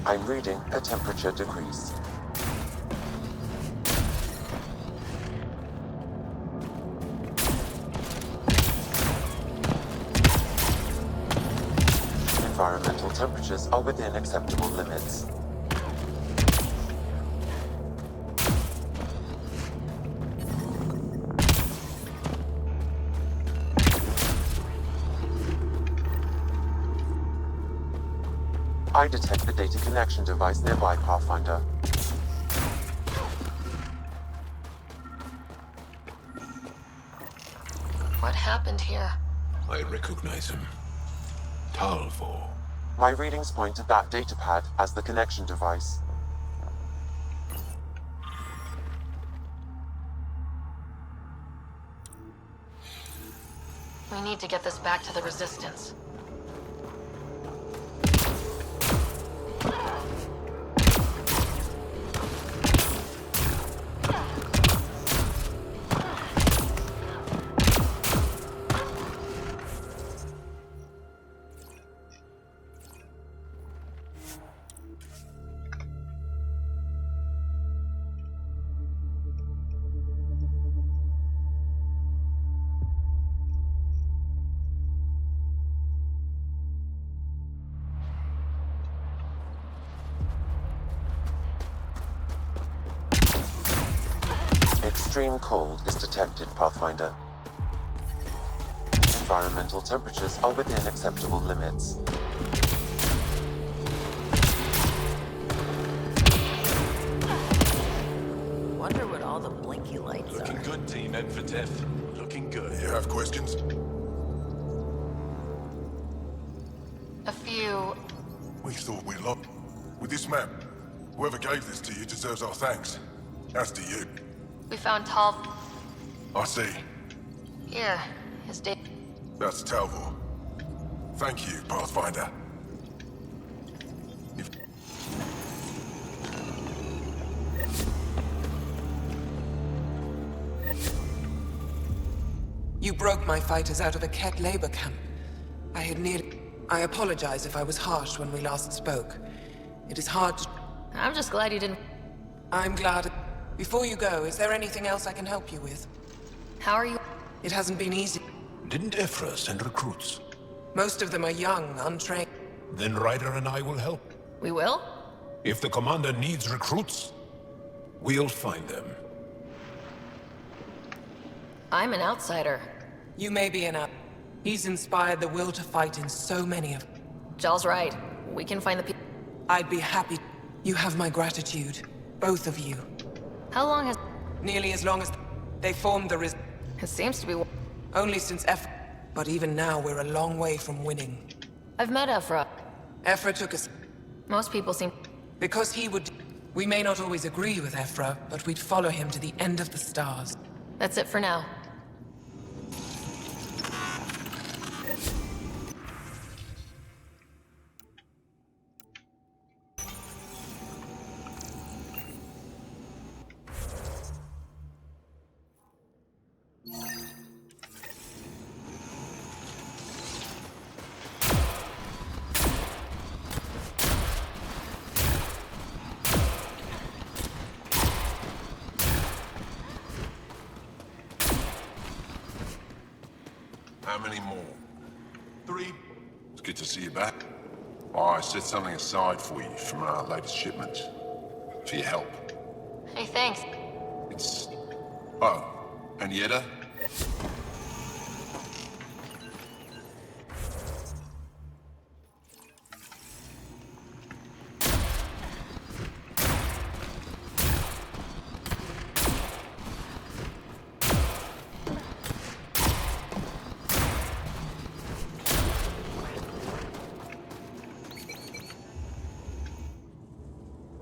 I'm reading a temperature decrease. Environmental temperatures are within acceptable limits. I detect the data connection device nearby, Pathfinder. What happened here? I recognize him. Talvo. My readings point to that datapad as the connection device. We need to get this back to the Resistance. Extreme cold is detected, Pathfinder. Environmental temperatures are within acceptable limits. Wonder what all all the blinky lights Looking are. good, Team M for Death. Looking good. You have questions? A few. We thought we lost. With this map, whoever gave this to you deserves our thanks. As do you. We found Tal. I see. Here, his date. That's Talvor. Thank you, Pathfinder. You broke my fighters out of a Ket labor camp. I apologize if I was harsh when we last spoke. It is hard to... I'm just glad you didn't... I'm glad... Before you go, is there anything else I can help you with? How are you? It hasn't been easy. Didn't Ephra send recruits? Most of them are young, untrained. Then Ryder and I will help. We will? If the commander needs recruits, we'll find them. I'm an outsider. You may be an He's inspired the will to fight in so many of... Jal's right. We can find the people. I'd be happy. You have my gratitude. Both of you. How long has... Nearly as long as they formed the It seems to be... Only since Ephra. But even now, we're a long way from winning. I've met Ephra. Ephra took us... Most people seem... Because he would... We may not always agree with Ephra, but we'd follow him to the end of the stars. That's it for now. How many more? 3. It's good to see you back. I set something aside for you from our latest shipment. For your help. Hey, thanks. It's... Oh, and Yetta?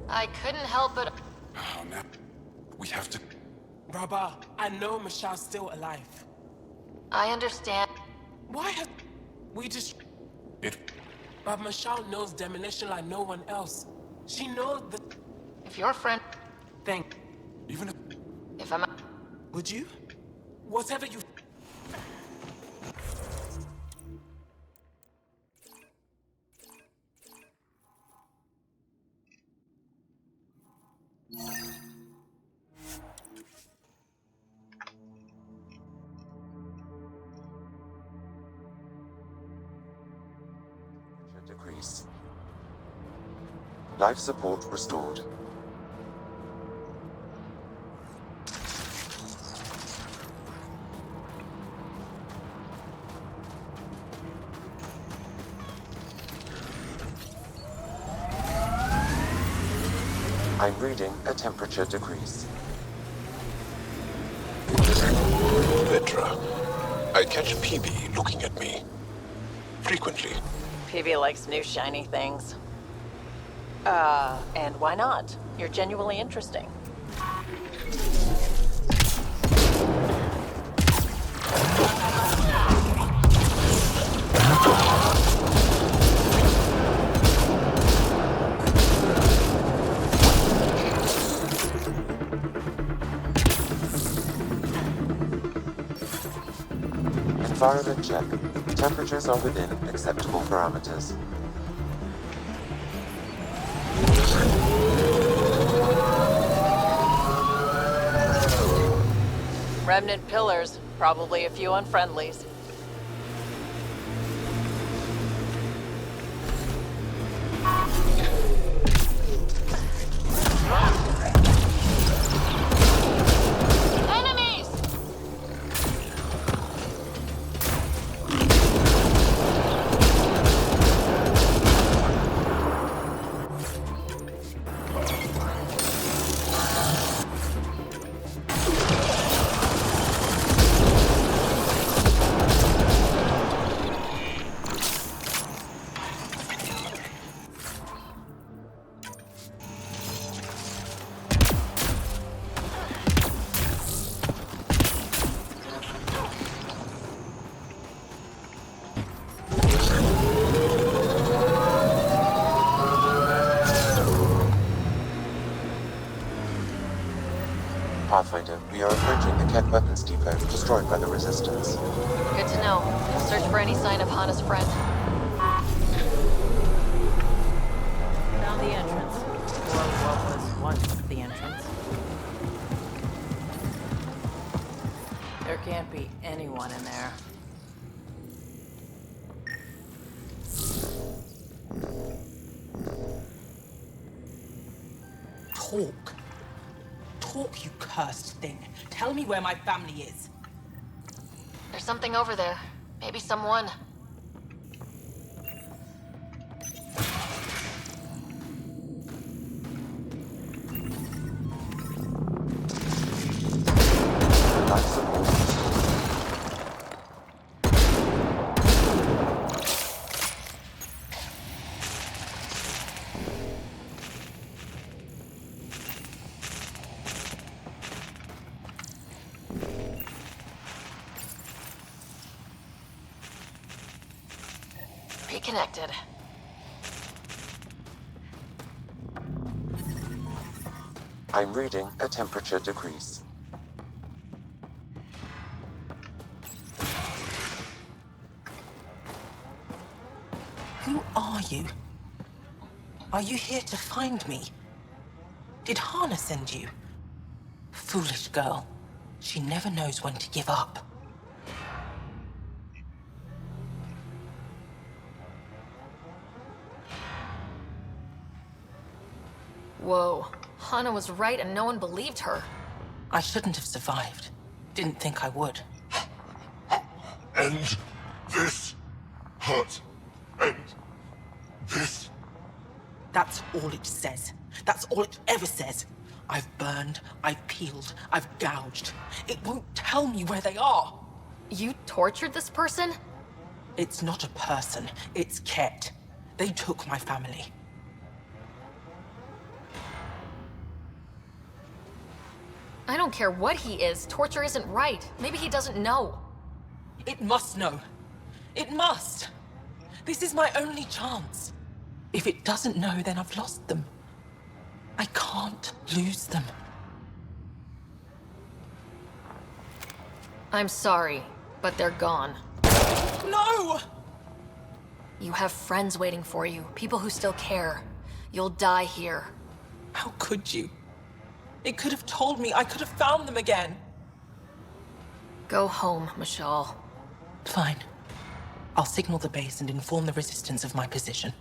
I couldn't help but... Oh, now... We have to... Rabba, I know Michelle's still alive. I understand. Why have... We just... It... But Michelle knows demolition like no one else. She knows that... If your friend... Thank... Even if... If I'm... Would you? Whatever you... Decrease. Life support restored. I'm reading a temperature decrease. Petra, I catch PB looking at me. Frequently. PB likes new shiny things. And why not? You're genuinely interesting. Environment check. Temperatures are within acceptable parameters. Remnant pillars, probably a few unfriendlies. Enemies! Pathfinder, we are approaching the Ket weapons depot destroyed by the Resistance. Good to know. We'll search for any sign of Hana's friend. Found the entrance. Or what was once the entrance. There can't be anyone in there. Talk. Talk, you cursed thing. Tell me where my family is. There's something over there. Maybe someone. Reconnected. I'm reading a temperature decrease. Who are you? Are you here to find me? Did Hana send you? Foolish girl. She never knows when to give up. Whoa. Hana was right and no one believed her. I shouldn't have survived. Didn't think I would. End this hurt. End this. That's all it says. That's all it ever says. I've burned, I've peeled, I've gouged. It won't tell me where they are. You tortured this person? It's not a person, it's Ket. They took my family. I don't care what he is. Torture isn't right. Maybe he doesn't know. It must know. It must. This is my only chance. If it doesn't know, then I've lost them. I can't lose them. I'm sorry, but they're gone. No! You have friends waiting for you, people who still care. You'll die here. How could you? It could have told me. I could have found them again. Go home, Mashal. Fine. I'll signal the base and inform the Resistance of my position.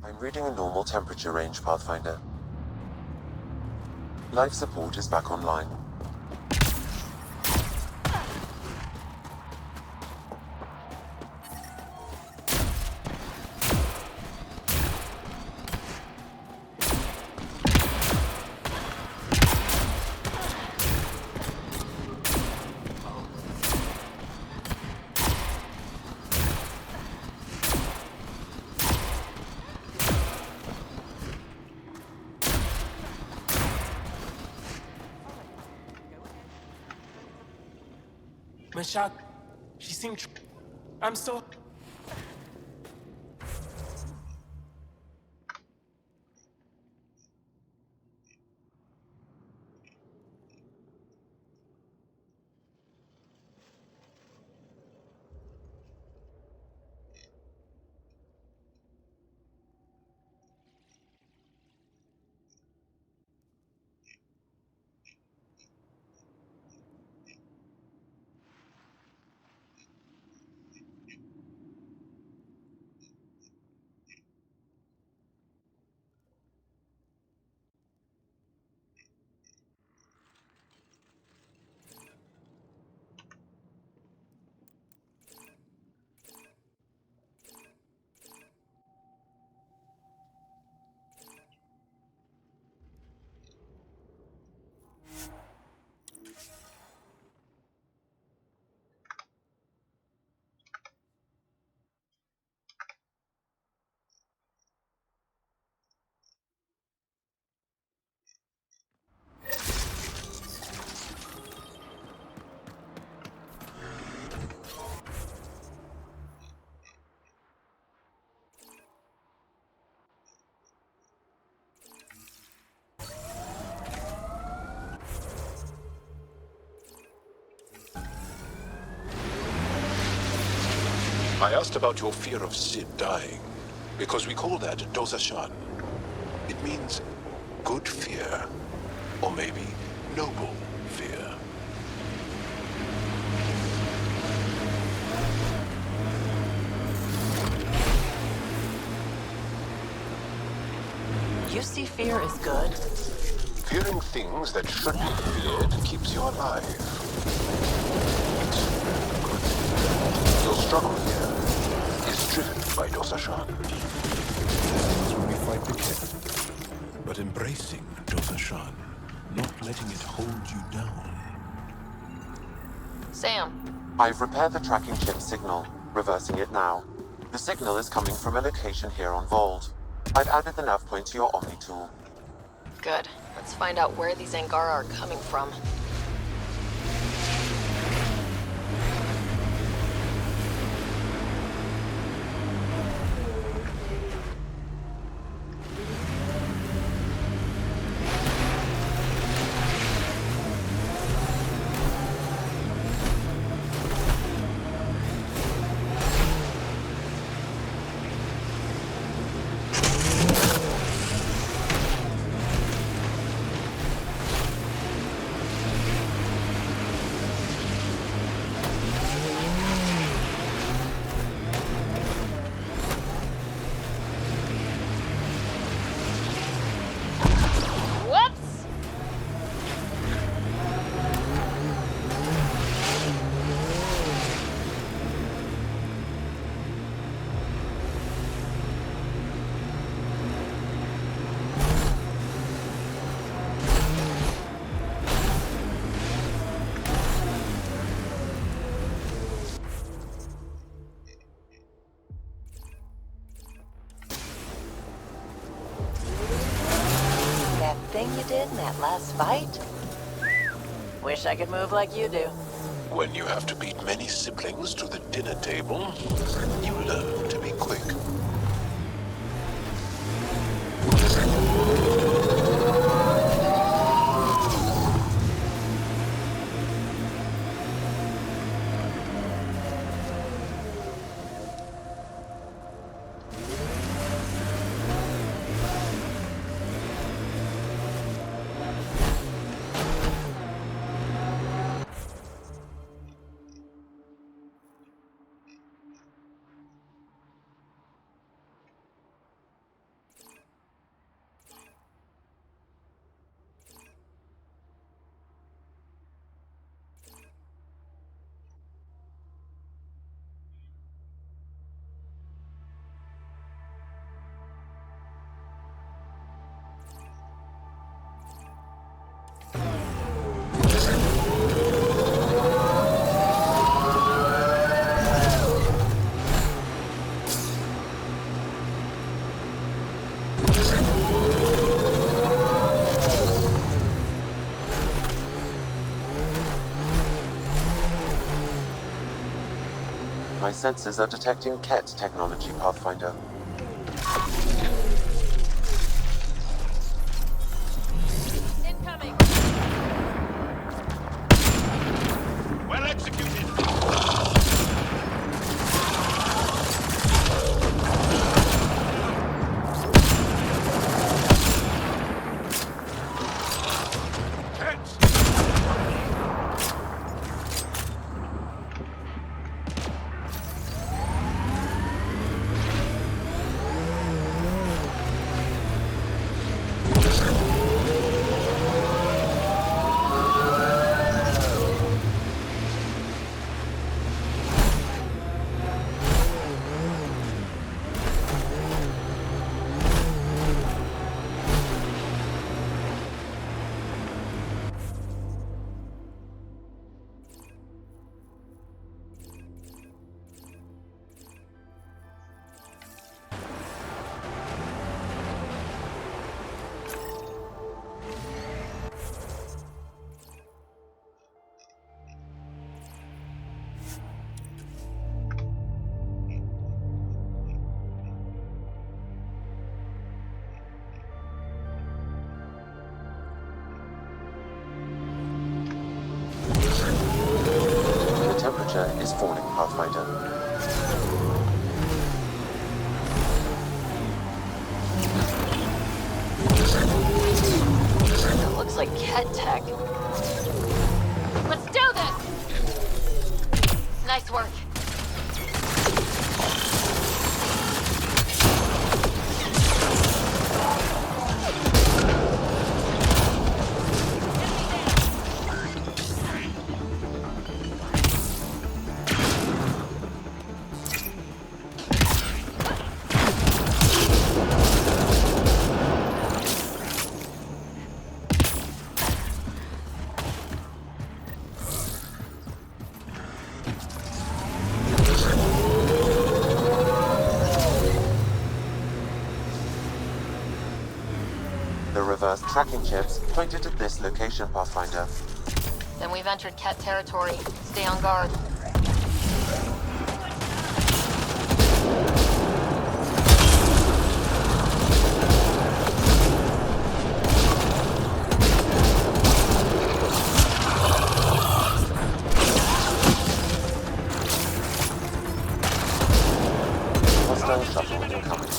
I'm reading a normal temperature range, Pathfinder. Life support is back online. Mashak, she seemed... I'm so... I asked about your fear of Sid dying, because we call that Dosashan. It means good fear, or maybe noble fear. You see fear as good? Fearing things that shouldn't be feared keeps you alive. It's a good thing. Your struggle here is driven by Dosashan. That's when we fight the Kett. But embracing Dosashan, not letting it hold you down. Sam. I've repaired the tracking chip signal, reversing it now. The signal is coming from a location here on Vault. I've added the nav point to your Omni tool. Good. Let's find out where these Angara are coming from. Thing you did in that last fight? Wish I could move like you do. When you have to beat many siblings to the dinner table, you learn to be quick. My sensors are detecting Ket technology, Pathfinder. Incoming. Well executed. Is falling, Pathfinder. It looks like Ket tech. Let's do this! Nice work. Tracking chips pointed at this location, Pathfinder. Then we've entered Ket territory. Stay on guard. Hostile shuttle incoming.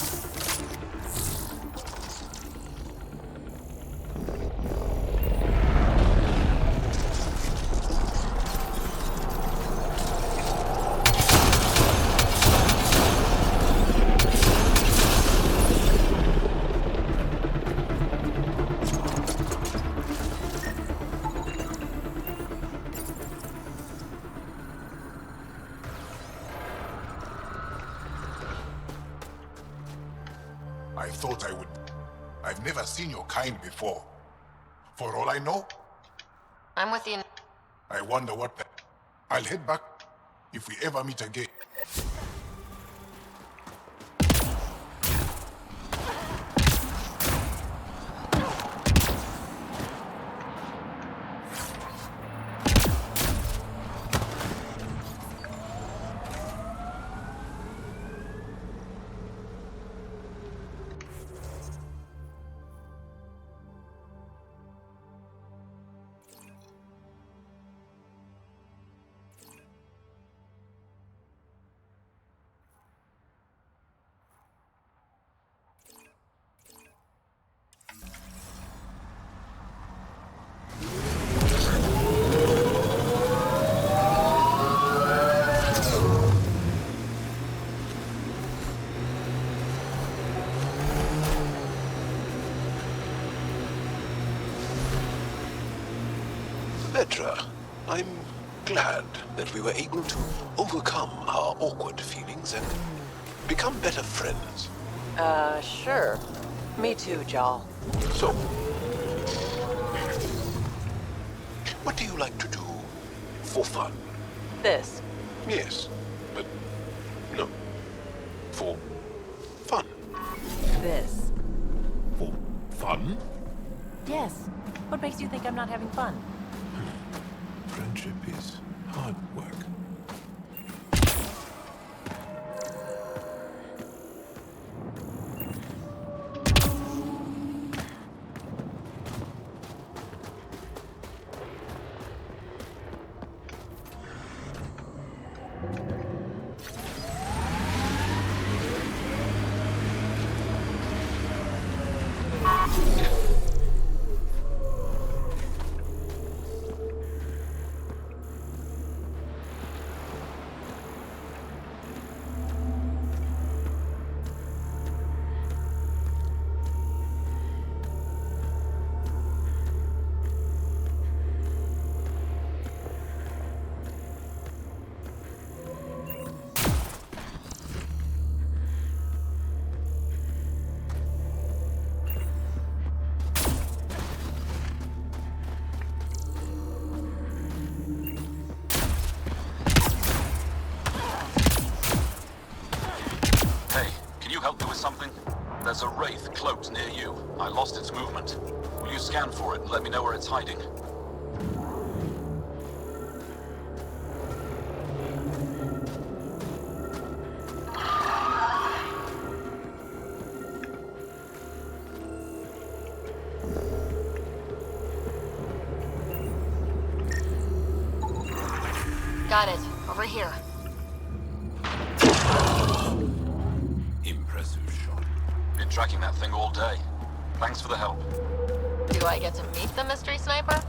I thought I would. I've never seen your kind before. For all I know, I'm with you. I wonder what the... I'll head back if we ever meet again. Petra, I'm glad that we were able to overcome our awkward feelings and become better friends. Sure. Me too, Jal. So, what do you like to do for fun? This. Yes, but no. For fun. This. For fun? Yes. What makes you think I'm not having fun? Friendship is hard work. There's a wraith cloaked near you. I lost its movement. Will you scan for it and let me know where it's hiding? Got it. Over here. Impressive shot. Been tracking that thing all day. Thanks for the help. Do I get to meet the mystery sniper?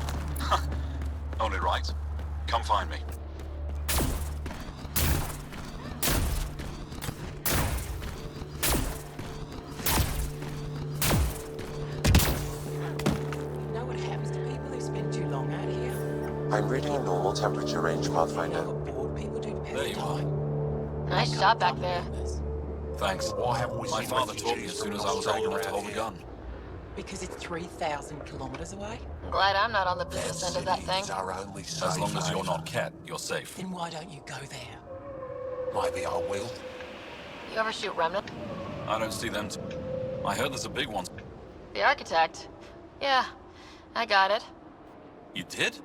Only right. Come find me. You know what happens to people who spend too long out here? I'm reading a normal temperature range, Pathfinder. There you are. Nice shot back there. Thanks. My father taught me as soon as I was old enough to hold a gun. Because it's 3,000 kilometers away? I'm glad I'm not on the business end of that thing. As long as you're not Cat, you're safe. Then why don't you go there? Maybe I will. You ever shoot Remnant? I don't see them. I heard there's a big one. The architect? Yeah, I got it. You did?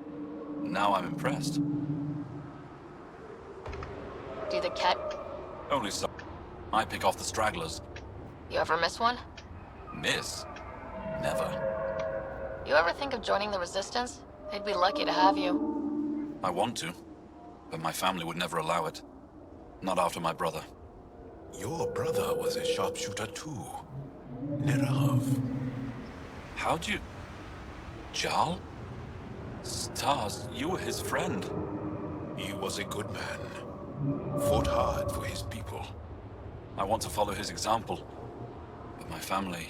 Now I'm impressed. Do the Cat... Only so. I pick off the stragglers. You ever miss one? Miss? Never. You ever think of joining the Resistance? They'd be lucky to have you. I want to, but my family would never allow it. Not after my brother. Your brother was a sharpshooter too. Nerov. How'd you... Jarl? Stars, you were his friend. He was a good man. Fought hard for his people. I want to follow his example, but my family...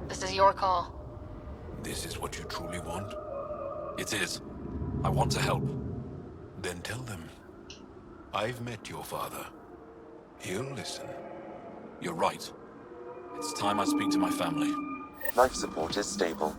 This is your call. This is what you truly want? It is. I want to help. Then tell them. I've met your father. He'll listen. You're right. It's time I speak to my family. Life support is stable.